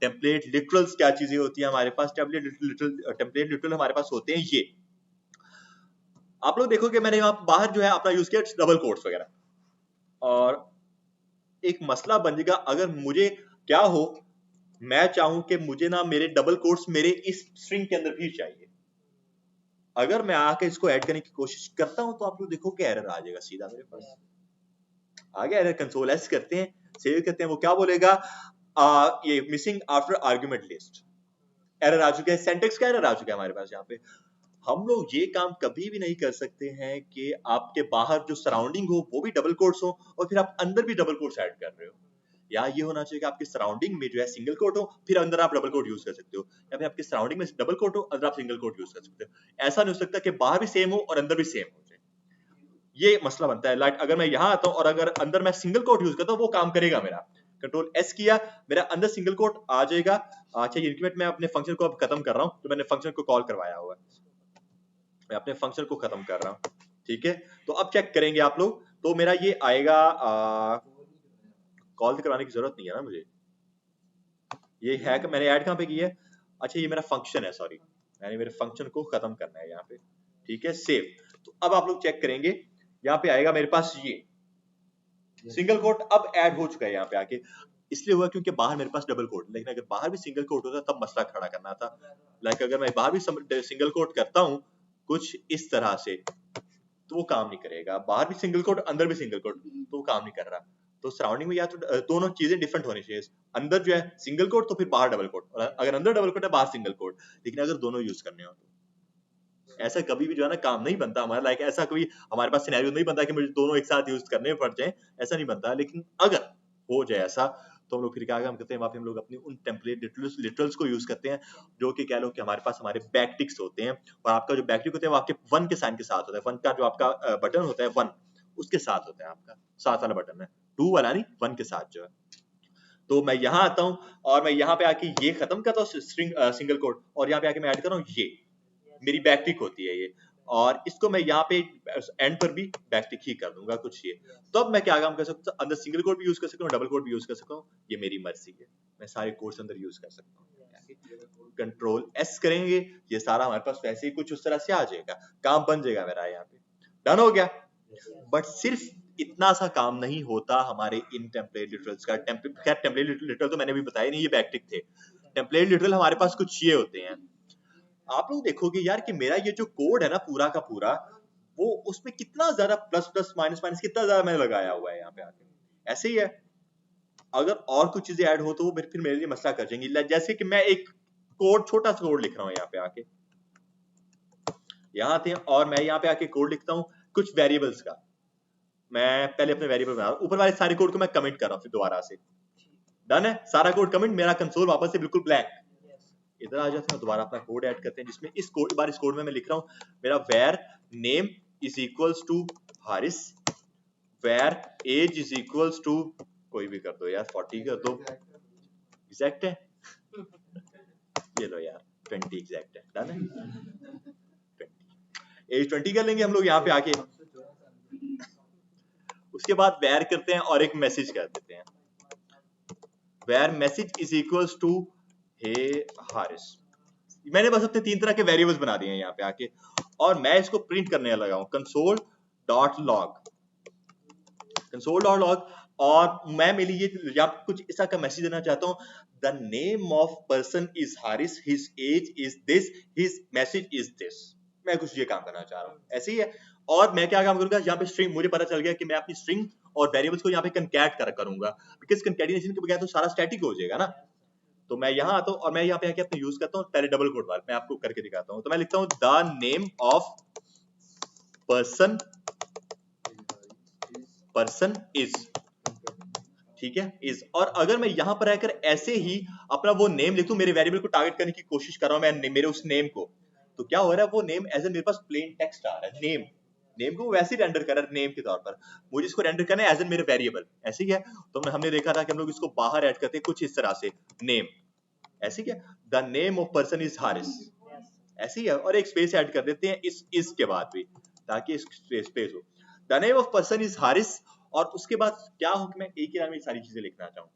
टेम्पलेट लिटरल्स क्या चीजें होती है हमारे पास? टेम्पलेट लिटरल हमारे पास होते हैं ये। आप लोग देखोगे मैंने यहाँ बाहर जो है अपना यूज किया डबल कोट्स वगैरह, और एक मसला बन जाएगा अगर मुझे क्या हो, मैं चाहूं कि मुझे ना मेरे डबल कोट्स मेरे इस स्ट्रिंग के अंदर भी चाहिए। अगर मैं आके इसको ऐड करने की कोशिश करता हूं तो आप लोग देखो कि एरर आ जाएगा सीधा मेरे पास। आगे एरर कंसोल एस करते हैं, सेव करते हैं, वो क्या बोलेगा? ये missing after argument list error आ चुका है, सिंटैक्स का एरर आ चुका है हमारे पास यहाँ पे। हम लोग ये काम कभी भी नहीं कर सकते हैं कि आपके बाहर जो सराउंडिंग हो वो भी डबल कोट्स हो और फिर आप अंदर भी डबल कोट्स ऐड कर रहे हो। या ये होना चाहिए कि आपके सराउंडिंग में जो है सिंगल कोट हो, फिर अंदर आप डबल कोट यूज कर सकते हो, या फिर आपके सराउंडिंग में डबल कोट हो, अंदर आप सिंगल कोट यूज कर सकते हो। ऐसा नहीं हो सकता कि बाहर भी सेम हो और अंदर भी सेम हो जाए, ये मसला बनता है। लाइक अगर मैं यहाँ आता हूँ और अगर अंदर मैं सिंगल कोट यूज करता हूँ वो काम करेगा मेरा, कंट्रोल एस किया, मेरा अंदर सिंगल कोट आ जाएगा। अच्छा इंक्रीमेंट मैं अपने फंक्शन को अब खत्म कर रहा हूँ, तो मैंने फंक्शन को कॉल करवाया हुआ है, मैं अपने फंक्शन को खत्म कर रहा हूँ, ठीक है। तो अब चेक करेंगे आप लोग, तो मेरा ये आएगा, कॉल करवाने की जरूरत नहीं है ना मुझे, ये है कि मैंने ऐड कहाँ पे की है? अच्छा ये मेरा फंक्शन है, सॉरी मैंने मेरे फंक्शन को खत्म करना है यहाँ पे, ठीक है, सेव। तो अब आप लोग चेक करेंगे यहाँ पे आएगा मेरे पास ये सिंगल कोट अब ऐड हो चुका है यहाँ पे आके। इसलिए हुआ क्योंकि बाहर मेरे पास डबल कोट, लेकिन अगर बाहर भी सिंगल कोट होता तब मसला खड़ा करना था। लाइक अगर मैं बाहर भी सिंगल कोट करता हूँ कुछ इस तरह से तो वो काम नहीं करेगा, बाहर भी सिंगल कोट अंदर भी सिंगल कोट तो वो काम नहीं कर रहा। तो सराउंडिंग में या तो दोनों चीजें डिफरेंट होनी चाहिए, अंदर जो है सिंगल कोट तो फिर बाहर डबल कोट, और अगर अंदर डबल कोट है बाहर सिंगल कोट। लेकिन अगर दोनों यूज करने हो तो ऐसा कभी भी जो है ना काम नहीं बनता हमारा। लाइक ऐसा कभी हमारे पास सिनेरियो नहीं बनता कि मुझे दोनों एक साथ यूज करने पड़ जाए, ऐसा नहीं बनता। लेकिन अगर हो जाए ऐसा तो हम लोग फिर क्या काम करते हैं, वहां पे हम लोग अपनी उन टेम्पलेट लिटरल्स को यूज करते हैं जो कि कह लो कि हमारे पास हमारे बैकटिक्स होते हैं, और आपका जो बैकटिक होता है वो आपके वन के साइन के साथ होता है। वन का जो आपका बटन होता है वन उसके साथ होता है, आपका साथ वाला बटन है, टू वाला नहीं, वन के साथ जो है। तो मैं यहाँ आता हूँ और मैं यहाँ पे आके ये खत्म करता हूँ स्ट्रिंग सिंगल कोट, और यहाँ पे आके मैं ऐड कर रहा हूँ ये मेरी बैकटिक होती है ये, और इसको मैं यहाँ पे एंड पर भी बैकटिक ही कर दूंगा कुछ ये। तो अब मैं क्या काम कर सकता हूँ, अंदर सिंगल कोट भी यूज कर सकता हूँ, डबल कोट भी यूज कर सकता हूँ, ये मेरी मर्जी है, मैं सारे कोट्स अंदर यूज कर सकता हूँ। कंट्रोल एस करेंगे, ये सारा हमारे पास वैसे ही कुछ उस तरह से आ जाएगा, काम बन जाएगा मेरा यहाँ पे, डन हो गया। बट सिर्फ इतना सा काम नहीं होता हमारे इन टेम्पलेट लिटरल्स का। खैर टेम्पलेट लिटरल तो मैंने भी बताया नहीं, ये बैकटिक थे। टेम्पलेट लिटरल हमारे पास कुछ ये होते हैं, आप लोग देखोगे यार कि मेरा ये जो कोड है ना पूरा का पूरा, वो उसमें कितना ज्यादा प्लस प्लस माइनस माइनस कितना ज्यादा मैंने लगाया हुआ है यहाँ पे आके। ऐसे ही है, अगर और कुछ चीजें ऐड हो तो वो फिर मेरे लिए मसला कर जाएंगी। जैसे कि मैं एक कोड छोटा सा कोड लिख रहा हूँ यहाँ पे आके, यहाँ आते हैं और मैं यहाँ पे आके कोड लिखता हूँ कुछ वेरिएबल्स का। मैं पहले अपने वेरिएबल बना रहा हूँ, ऊपर वाले सारे कोड को मैं कमेंट कर रहा हूँ फिर दोबारा से, डन है सारा कोड कमेंट, मेरा कंसोल वापस से बिल्कुल ब्लैंक। इधर आ जाते हैं, दोबारा अपना कोड ऐड करते हैं जिसमें इस कोड में मैं लिख रहा हूँ मेरा var name is equals to Haris, var age is equals to कोई भी कर दो यार, 40 कर दो, एग्जैक्ट है ये लो यार 20 एग्जैक्ट है, डन है 20 एज 20 कर लेंगे हम लोग यहाँ पे आके। उसके बाद वेर करते हैं और एक मैसेज कर देते हैं, where message is equals to hey Haris. मैंने बस अपने 3 तरह के वेरिएबल्स बना दिए हैं यहाँ पे आके, और मैं इसको प्रिंट करने लगा हूँ कंसोल डॉट लॉग। और मैं मेरे लिए यहाँ कुछ ऐसा का मैसेज देना चाहता हूँ, the name of person is Haris, his age is this, his message is this. मैं कुछ ये काम करना चाह रहा हूँ, ऐसे ही है। और मैं क्या काम करूंगा, यहाँ पे स्ट्रिंग, मुझे पता चल गया कि मैं अपनी स्ट्रिंग और वेरिएबल्स को यहाँ पे कंकैट करूंगा, बिकॉज कंकैटिनेशन के बगैर तो सारा स्टैटिक हो जाएगा ना। तो मैं यहाँ आता हूँ और मैं यहाँ पे आके अपने यूज करता हूँ पहले डबल कोट वाला, मैं आपको करके दिखाता हूँ। तो मैं लिखता हूँ the name of person is, ठीक है, इज। और अगर मैं यहाँ पर आकर ऐसे ही अपना वो नेम लिखूं, मेरे वेरिएबल को टारगेट करने की कोशिश कर रहा हूं मैं मेरे उस नेम को, तो क्या हो रहा है, वो नेम एज ए मेरे पास प्लेन टेक्स्ट आ रहा है, नेम को वैसे ही रेंडर कर रहा है नेम के तौर पर, मुझे इसको रेंडर करना है एज एन मेरे वेरिएबल, ऐसे ही है। तो हमने देखा था कि हम लोग इसको बाहर ऐड करते हैं कुछ इस तरह से, नेम, ऐसे ही है, the name of person is Haris, ऐसे ही है, और एक स्पेस ऐड कर देते हैं इस के बाद भी, ताकि स्पेस हो। The name of person is Haris, और उसके बाद क्या हो कि मैं एक ही लाइन में सारी चीजें लिखना चाहूँ,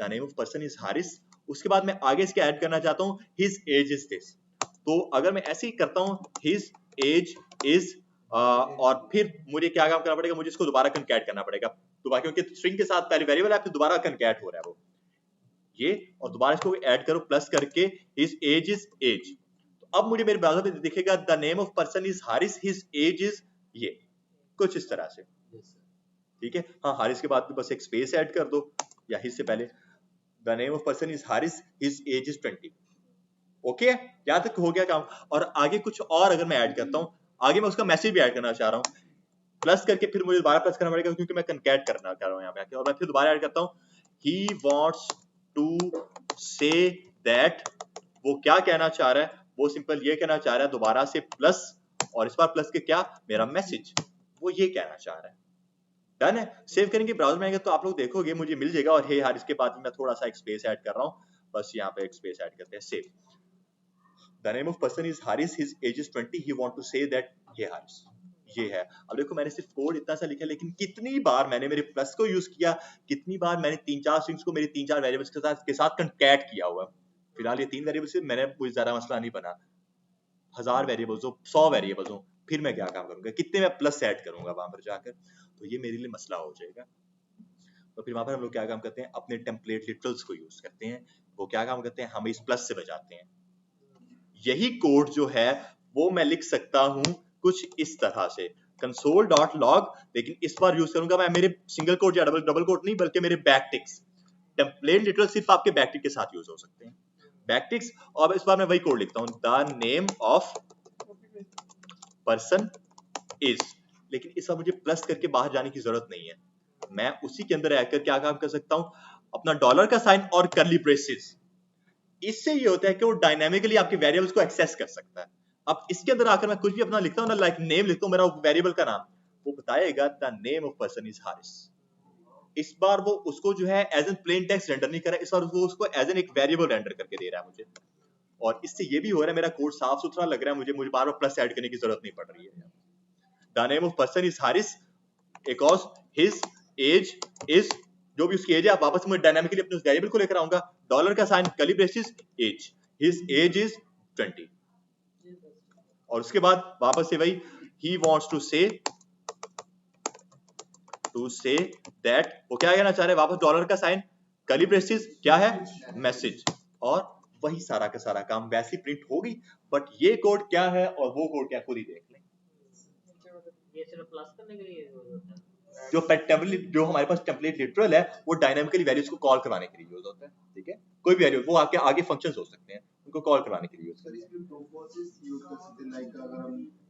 the name of person is Haris, उसके बाद मैं आगे इसके ऐड करना चाहता हूँ हिज एज इज दिस। तो अगर मैं ऐसे ही करता हूँ हिज एज इज, और फिर मुझे क्या काम करना पड़ेगा, मुझे इसको दोबारा कंकैट करना पड़ेगा दोबारा, क्योंकि स्ट्रिंग के साथ पहले वेरिएबल है, फिर दोबारा कंकैट हो रहा है वो ये, और दोबारा इसको ऐड करो प्लस करके हिज एज इज एज। तो अब मुझे मेरे ब्राउज़र पे दिखेगा the name of person is Haris, his age is ये, कुछ इस तरह से, ठीक है। हाँ, हारिस के बाद बस एक स्पेस ऐड कर दो, या हिज से पहले, the name of person is Haris, his age is 20। Okay, यहां तक हो गया काम। और आगे कुछ और अगर मैं ऐड करता हूं, आगे मैं उसका मैसेज भी ऐड करना चाह रहा हूं, प्लस करके फिर मुझे दोबारा प्लस करना पड़ेगा क्योंकि मैं कंकैट करना चाह रहा हूं यहाँ पे आके, और मैं फिर दोबारा ऐड करता हूं he wants to say that, वो क्या कहना चाह रहा है, वो सिंपल ये कहना चाह रहा है दोबारा से प्लस, और इस बार प्लस के क्या, मेरा मैसेज, वो ये कहना चाह रहा है। डन है। सेव करेंगे ब्राउज़र में आएंगे तो आप लोग देखोगे मुझे मिल जाएगा, और हे हारिस के बाद मैं थोड़ा सा एक स्पेस ऐड कर रहा हूँ, बस यहाँ पे एक स्पेस ऐड करते हैं, save. The name of person is Haris, his age is 20, he want to say that hey Haris, ये है। अब देखो मैंने सिर्फ कोड इतना सा लिखा, लेकिन कितनी बार मैंने मेरे प्लस को यूज किया, कितनी बार मैंने 3-4 स्ट्रिंग्स को मेरे 3-4 वेरिएबल्स के साथ कंकैट किया हुआ। फिलहाल ये 3 वेरिएबल्स से मैंने कोई ज्यादा मसला नहीं बना, 1000 वेरिएबल्स हो, 100 वेरिएबल्स हो, फिर मैं क्या काम करूंगा, कितने मैं प्लस ऐड करूंगा वहां पर जाकर, तो ये मेरे लिए मसला हो जाएगा। तो फिर वहां पर हम लोग क्या काम करते हैं, अपने टेम्पलेट लिटरल्स को यूज करते हैं। वो क्या काम करते हैं, हम इस प्लस से बजाते हैं। यही कोड जो है वो मैं लिख सकता हूं कुछ इस तरह से, console.log, लेकिन इस बार यूज करूंगा मैं मेरे सिंगल कोट या डबल कोट नहीं, बल्कि मेरे बैकटिक्स। टेम्पलेट लिटरल सिर्फ आपके बैकटिक के साथ यूज हो सकते हैं, बैकटिक्स। और इस बार मैं वही कोड लिखता हूं, the name of person is, लेकिन इस बार मुझे प्लस करके बाहर जाने की जरूरत नहीं है, मैं उसी के अंदर आकर क्या काम कर सकता हूं, अपना डॉलर का साइन और कर्ली ब्रेसेस। इससे ये होता है कि वो डायनामिकली आपके वेरिएबल्स को एक्सेस कर सकता है। अब इसके अंदर आकर मैं कुछ भी अपना लिखता हूं ना, लाइक नेम लिखता हूं, मेरा वेरिएबल का नाम, वो बताएगा the name of person is Haris. इस बार वो उसको जो है as an plain text render नहीं कर रहा है, इस बार वो उसको एज एन एक वेरिएबल रेंडर करके दे रहा है मुझे, और इससे ये भी हो रहा है मेरा कोड साफ सुथरा लग रहा है मुझे बार बार प्लस ऐड करने की जरूरत नहीं पड़ रही है। The name of person is Haris, एक और हिज एज इज, जो भी उसकी एज है, आप वापस मैं डायनामिकली अपने उस वेरिएबल को लेकर आऊंगा, डॉलर का sign, curly braces, age, his age is 20, और उसके बाद वापस से वही he wants to say that, वो क्या कहना चाह रहे हैं, वापस डॉलर का साइन, कर्ली ब्रेसेस, क्या है, मैसेज, और वही सारा का सारा काम वैसे प्रिंट होगी। बट ये कोड क्या है और वो कोड क्या, खुद ही देख लें। ये सिर्फ प्लस करने के लिए यूज होता है, जो हमारे पास टेम्पलेट लिटरल है वो डायनामिकली वैल्यूज को कॉल करवाने के लिए यूज होता है, ठीक है। कोई भी वैल्यू, वो आपके आगे फंक्शंस हो सकते हैं, उनको कॉल करवाने के लिए यूज सर इसमें प्रोपोजेस यूज कर सकते हैं, लाइक अगर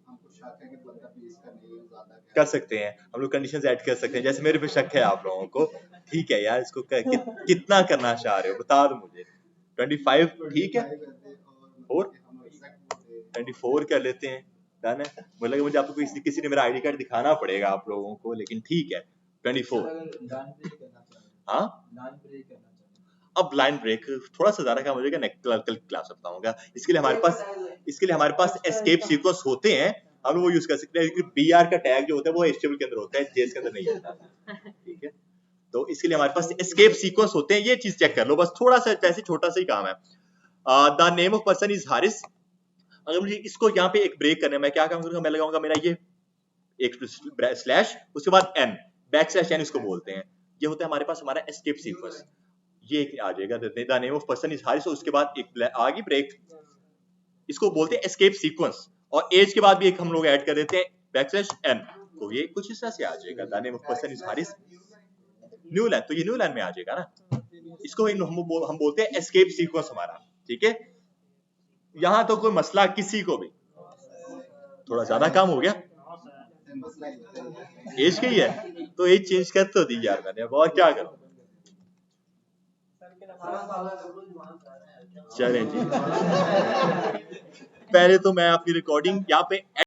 हमको शक है कि बंदा प्लेस करने में ज्यादा कर सकते हैं, हम लोग कंडीशंस ऐड कर सकते हैं, जैसे मेरे पे शक है आप लोगों को, ठीक है यार, इसको कितना करना चाह रहे हो बता दो मुझे, 25 ठीक है, और 24 कर लेते हैं, डन है। मुझे लगा मुझे आपको किसी ने मेरा आईडी कार्ड दिखाना पड़ेगा आप लोगों को, लेकिन ठीक है 24। हाँ, अब लाइन ब्रेक थोड़ा सा ज्यादा काम हो जाएगा, कल क्लास में बताऊंगा। इसके लिए हमारे पास एस्केप सीक्वेंस होते हैं, हम लोग वो यूज कर सकते हैं, क्योंकि बीआर का टैग जो होता है वो एचटीएमएल के अंदर होता है, जेएस के अंदर नहीं होता, ठीक है। तो इसके लिए हमारे पास एस्केप सीक्वेंस होते हैं, ये चीज चेक कर लो, बस थोड़ा सा वैसे छोटा सा ही काम है। The name of person is Haris, अगर मुझे इसको यहाँ पे एक ब्रेक करना है, मैं क्या काम करूंगा, मैं लगाऊंगा मेरा ये एक स्लैश, उसके बाद एन, बैक स्लैश एन इसको बोलते हैं, ये होता है हमारे पास हमारा एस्केप सीक्वेंस। ये एक आ जाएगा, the name of person is Haris, उसके बाद एक आगे ब्रेक, इसको बोलते हैं एस्केप सीक्वेंस। और एज के बाद भी एक हम लोग ऐड कर देते हैं \n तो ये कुछ इस तरह से आ जाएगा, the name of person is Haris, new line, तो ये न्यू लाइन में आ जाएगा ना। इसको हम बोलते हैं एस्केप सीक्वेंस हमारा, ठीक है। यहाँ तो कोई मसला किसी को भी, थोड़ा ज्यादा काम हो गया, एज की है तो एज चेंज कर तो दी यार मैंने, अब और क्या करूं। चलें जी, पहले तो मैं अपनी रिकॉर्डिंग यहाँ पे